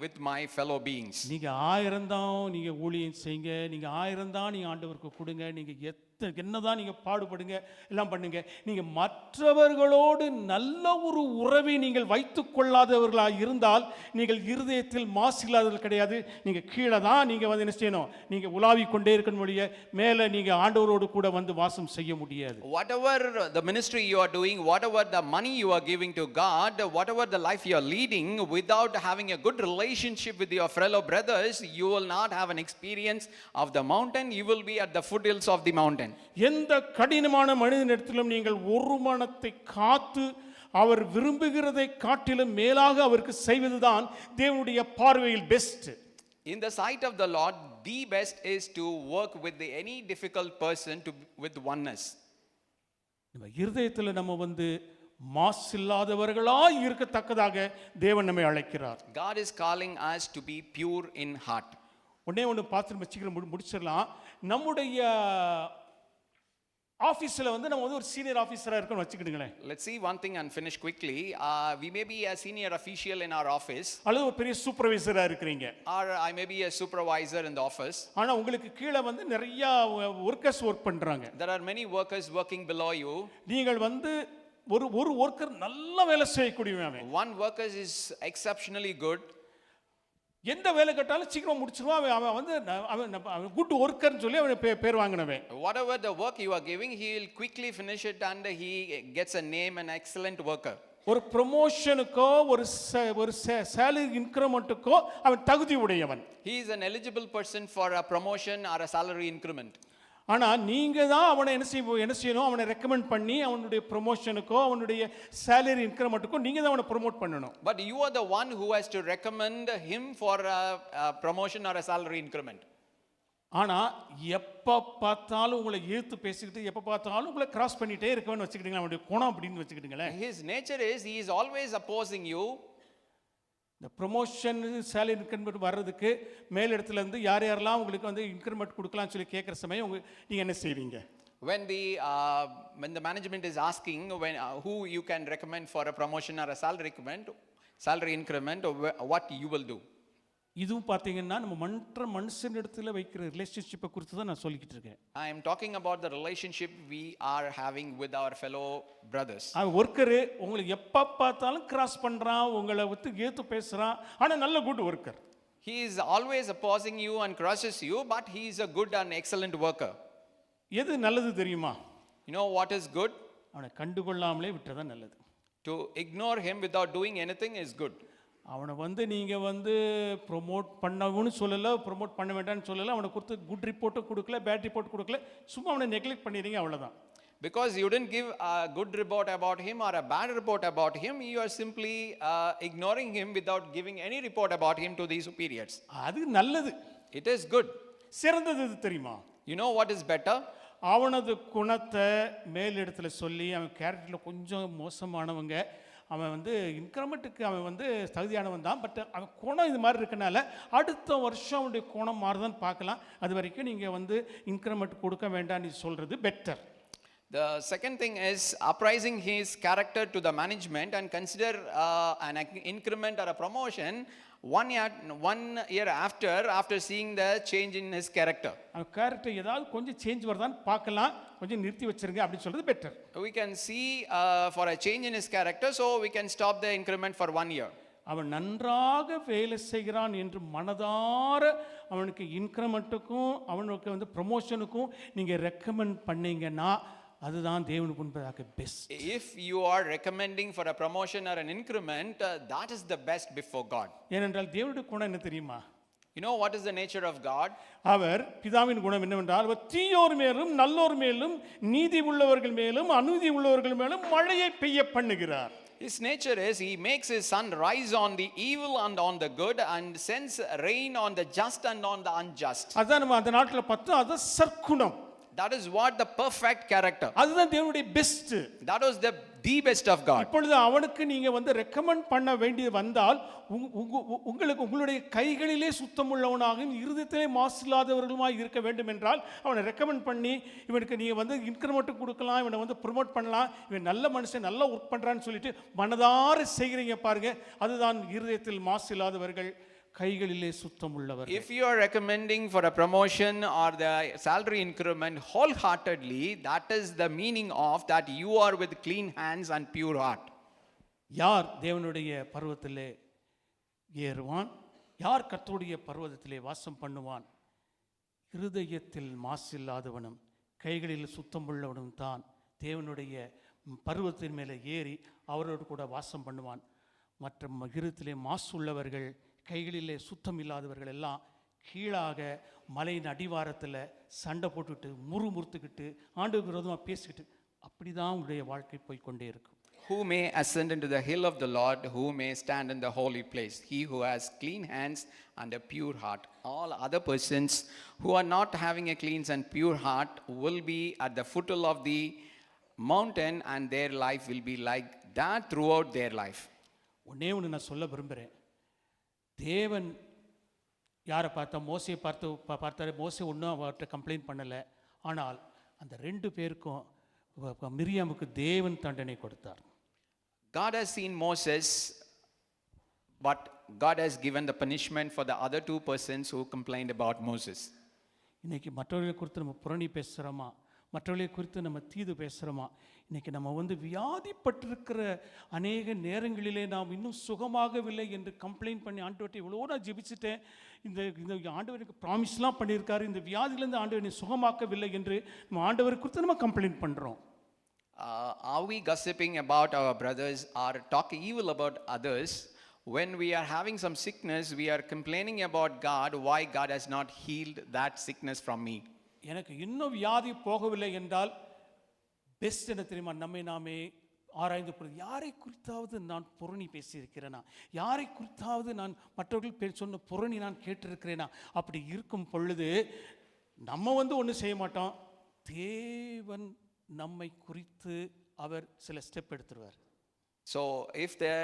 with my fellow beings. நீங்க 1000 தான் நீங்க ஊழியம் செய்யுங்க, நீங்க 1000 தான் நீங்க ஆண்டவருக்கு கொடுங்க, நீங்க என்னதான் நீங்க பாடுபடுங்க, எல்லாம் பண்ணுங்க, நீங்க மற்றவர்களோடு நல்ல ஒரு உறவை நீங்கள் வைத்துக் கொள்ளாதவர்களாக இருந்தால் நீங்கள் இருதயத்தில் மாசு இல்லாதவர்கள் கிடையாது. நீங்க கீழே தான் நீங்க வந்து என்ன செய்யணும், நீங்க உலாவி கொண்டே இருக்கணும் ஒழிய மேலே நீங்க ஆண்டவரோடு கூட வந்து வாசம் செய்ய முடியாது. Whatever the ministry you are doing, whatever the money you are giving to God, whatever the life you are leading, without having a good relationship with your fellow brothers, you will not have an experience of the mountain. You will be at the foothills of the mountain. எந்த கடினமான மனிதனிடத்திலும் நீங்கள் ஒரு மனத்தை காத்து அவர் விரும்புகிறதை காட்டிலும் மேலாக அவருக்கு செய்வதுதான் தேவனுடைய பார்வையில் best. In the sight of the Lord, the best is to work with any difficult person with oneness. நம்ம இருதயத்தில் நம்ம வந்து மாசில்லாதவர்களாய் இருக்கத்தக்கதாக தேவன் நம்மை அழைக்கிறார். God is calling us to be pure in heart. ஒன்று பார்த்து நம்ம சீக்கிரம் முடிச்சிடலாம். நம்முடைய ஆஃபீஸில் வந்து நம்ம வந்து ஒரு சீனியர் ஆஃபீஸராக இருக்கணும்னு வச்சுக்கிடுங்களேன். Let's see one thing and finish quickly. We may be a senior official in our office. அல்லது ஒரு பெரிய சூப்பர்வைசராக இருக்கிறீங்க. Or I may be a supervisor in the office. ஆனால் உங்களுக்கு கீழே வந்து நிறைய ஒர்க்கர்ஸ் ஒர்க் பண்ணுறாங்க. There are many workers working below you. நீங்கள் வந்து ஒரு ஒர்க்கர் நல்ல வேலை செய்யக்கூடியவன். One worker is exceptionally good. எந்த வேலை கேட்டாலும் சீக்கிரம் முடிச்சிருவான். அவன் வந்து அவன் குட் ஒர்க்கர்னு சொல்லி அவன் பேர் வாங்கினவன். Whatever the work you are giving, he will quickly finish it and he gets a name, an excellent worker. ஒரு ப்ரமோஷனுக்கோ ஒரு சேலரி இன்கிரிமெண்ட்டுக்கோ அவன் தகுதி உடையவன். He is an eligible person for a promotion or a salary increment. ஆனால் நீங்கள் தான் அவனை என்ன செய்யணும், அவனை ரெக்கமெண்ட் பண்ணி அவனுடைய ப்ரொமோஷனுக்கோ அவனுடைய சேலரி இன்க்ரிமெண்ட்டுக்கோ நீங்கள் தான் அவனை ப்ரொமோட் பண்ணணும். But you are the one who has to recommend him for a promotion or a salary increment. ஆனால் எப்போ பார்த்தாலும் உங்களை ஏற்று பேசிக்கிட்டு எப்போ பார்த்தாலும் உங்களை கிராஸ் பண்ணிகிட்டே இருக்கணும்னு வச்சுக்கிட்டீங்களா, அவனுடைய குணம் அப்படின்னு வச்சுக்கிட்டுங்களேன். His nature is he is always opposing you. இந்த ப்ரொமோஷன் சேலரி இன்க்ரிமெண்ட் வர்றதுக்கு மேலிடத்துலேருந்து யாரெல்லாம் உங்களுக்கு வந்து இன்க்ரிமெண்ட் கொடுக்கலாம்னு சொல்லி கேட்குற சமயம் நீங்கள் என்ன செய்வீங்க? When the management is asking who you can recommend for a promotion or a salary increment, what you will do? இதுவும் பார்த்தீங்கன்னா நம்ம மற்ற மனுஷனிடத்தில் வைக்கிற ரிலேஷன்ஷிப்பை குறித்து தான் நான் சொல்லிக்கிட்டு இருக்கேன். I am talking about the relationship we are having with our fellow brothers. அவன் ஒர்க்கரு உங்களுக்கு எப்போ பார்த்தாலும் கிராஸ் பண்ணுறான், உங்களை விட்டு ஏற்று பேசுகிறான், ஆனால் நல்ல good worker. He is always opposing you and crosses you, but he is a good and excellent worker. எது நல்லது தெரியுமா? You know what is good? அவனை கண்டுகொள்ளாமலே விட்டுறதான் நல்லது. To ignore him without doing anything is good. அவனை வந்து நீங்கள் வந்து promote பண்ணணும்னு சொல்லலை, ப்ரொமோட் பண்ண வேண்டாம்னு சொல்லலை, அவனை கொடுத்து குட் ரிப்போர்ட்டும் கொடுக்கல, பேட் ரிப்போர்ட் கொடுக்கல, சும்மா அவனை நெக்லெக்ட் பண்ணிடுறீங்க, அவ்வளோதான். Because you didn't give a good report about him or a bad report about him, you are simply ignoring him without giving any report about him to the superiors. அது நல்லது. It is good. சிறந்தது எது தெரியுமா? You know what is better? அவனது குணத்தை மேலிடத்துல சொல்லி அவன் கேரக்டரில் கொஞ்சம் மோசமானவங்க, அவன் வந்து இன்க்ரிமெண்ட்டுக்கு அவன் வந்து தகுதியானவன் தான், பட் அவன் குணம் இது மாதிரி இருக்கனால அடுத்த வருஷம் அவனுடைய குணம் மாறுதான்னு பார்க்கலாம். அது வரைக்கும் நீங்கள் வந்து இன்க்ரிமெண்ட் கொடுக்க வேண்டாம்னு சொல்கிறது better. The second thing is appraising his character to the management and consider an increment or a promotion one year after seeing the change in his character. அவன் கேரக்டர் ஏதாவது கொஞ்சம் சேஞ்ச் வருதான்னு பார்க்கலாம், கொஞ்சம் நிறுத்தி வச்சிருங்க அப்படின்னு சொல்கிறது better. We can see for a change in his character, so we can stop the increment for 1 year. அவன் நன்றாக வேலை செய்கிறான் என்று மனதார அவனுக்கு இன்க்ரிமெண்ட்டுக்கும் அவனுக்கு வந்து ப்ரமோஷனுக்கும் நீங்கள் ரெக்கமெண்ட் பண்ணீங்கன்னா அதுதான் தேவனுக்கு முன்பதாக best. If you are recommending for a promotion or an increment, that is the best before God. ஏனென்றால் தேவனுடைய குணம் என்ன தெரியுமா? You know what is the nature of God? அவர் பிதாவின் குணம் என்னவென்றால் அவர் தீயோர் மேலும் நல்லோர் மேலும் நீதி உள்ளவர்கள் மேலும் அநீதி உள்ளவர்கள் மேலும் மழையை பெய்ய பண்ணுகிறார். His nature is he makes his sun rise on the evil and on the good and sends rain on the just and on the unjust. அதான் நம்ம அந்த நாட்டில் பார்த்தோம், அது Sarkunam. That is what the perfect character. அதுதான் தேவனுடைய best. That was the best of God. இப்பொழுது அவனுக்கு நீங்க வந்து ரெக்கமெண்ட் பண்ண வேண்டியது வந்தால் உங்களுக்கு உங்களுடைய கைகளிலே சுத்தமுள்ளவனாகவும் இருதயத்திலே மாசில்லாதவர்களுமாய் இருக்க வேண்டும் என்றால் அவனை ரெக்கமெண்ட் பண்ணி இவனுக்கு நீங்க வந்து இன்க்ரிமெண்ட் கொடுக்கலாம், இவனை வந்து ப்ரொமோட் பண்ணலாம், இவன் நல்ல மனுஷன் நல்லா ஒர்க் பண்றான்னு சொல்லிட்டு மனதார செய்கிறீங்க பாருங்க, அதுதான் இருதயத்தில் மாசில்லாதவர்கள் கைகளிலே சுத்தம் உள்ளவர். If you are recommending for a promotion or the salary increment wholeheartedly, that is the meaning of that you are with clean hands and pure heart. யார் தேவனுடைய பர்வதத்திலே ஏறுவான்? யார் கர்த்தருடைய பர்வதத்திலே வாசம் பண்ணுவான்? இருதயத்தில் மாசில்லாதவனும் கைகளில் சுத்தம் உள்ளவனும் தான் தேவனுடைய பர்வதத்தின் மேலே ஏறி அவரோடு கூட வாசம் பண்ணுவான். மற்ற இருதயத்திலே மாசு உள்ளவர்கள் கைகளிலே சுத்தம் இல்லாதவர்கள் எல்லாம் கீழாக மலையின் அடிவாரத்தில் சண்டை போட்டுக்கிட்டு முறுமுறுத்துக்கிட்டு ஆண்டவருக்கு விரோதமாக பேசிக்கிட்டு அப்படிதான் உங்களுடைய வாழ்க்கை போய்கொண்டே இருக்கும். Who may ascend into the hill of the Lord, who may stand in the holy place? He who has clean hands and a pure heart. All other persons who are not having a clean and pure heart will be at the foothill of the mountain, and their life will be like that throughout their life. ஒன்னே ஒன்று நான் சொல்ல விரும்புகிறேன். தேவன் யாரை பார்த்தா மோசையை பார்த்தாரு. மோசை ஒன்றும் அவர்கிட்ட கம்ப்ளைண்ட் பண்ணலை. ஆனால் அந்த 2 பேருக்கும் மிரியாமுக்கு தேவன் தண்டனை கொடுத்தார். God has seen Moses, but God has given the punishment for the other 2 persons who complained about Moses. இன்னைக்கு மற்றவர்களை குறித்து நம்ம புரணி பேசுகிறோமா? மற்றவர்களை குறித்து நம்ம தீது பேசுகிறோமா? இன்றைக்கி நம்ம வந்து வியாதிப்பட்டிருக்கிற அநேக நேரங்களிலே நாம் இன்னும் சுகமாகவில்லை என்று கம்ப்ளைண்ட் பண்ணி ஆண்டவர்கிட்ட இவ்வளோ நான் ஜெபிச்சுட்டேன், இந்த ஆண்டவருக்கு ப்ராமிஸ்லாம் பண்ணியிருக்காரு, இந்த வியாதியிலேருந்து ஆண்டவரை சுகமாக்கவில்லை என்று நம்ம ஆண்டவரை குறித்து நம்ம கம்ப்ளைண்ட் பண்ணுறோம். Are we gossiping about our brothers or talking evil about others? When we are having some sickness, we are complaining about God, why God has not healed that sickness from me. எனக்கு இன்னும் வியாதி போகவில்லை என்றால் best என்ன தெரியுமா? நம்மை நாமே ஆராய்ந்து பொழுது யாரை குறித்தாவது நான் புரணி பேசியிருக்கிறேனா, யாரை குறித்தாவது நான் மற்றவர்கள் சொன்ன புரணி நான் கேட்டிருக்கிறேனா? அப்படி இருக்கும் பொழுது நம்ம வந்து ஒன்றும் செய்ய மாட்டோம். தேவன் நம்மை குறித்து அவர் சில step எடுத்துருவார். So if the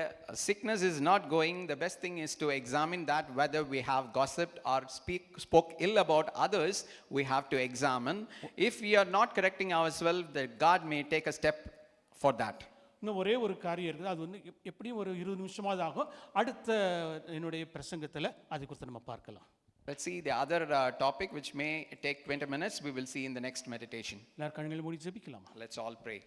sickness is not going, the best thing is to examine that whether we have gossiped or spoke ill about others. We have to examine. If we are not correcting ourselves, that God may take a step for that. இன்னும் ஒரே ஒரு காரியம் இருக்குது. அது வந்து எப்படியும் ஒரு 20 நிமிஷமாவது ஆகும். அடுத்த என்னுடைய பிரசங்கத்தில் அது குறித்து நம்ம பார்க்கலாம். Let's see the other topic which may take 20 minutes. We will see in the next meditation. எல்லாரும் கண்களை மூடி ஜெபிக்கலாமா? Let's all pray.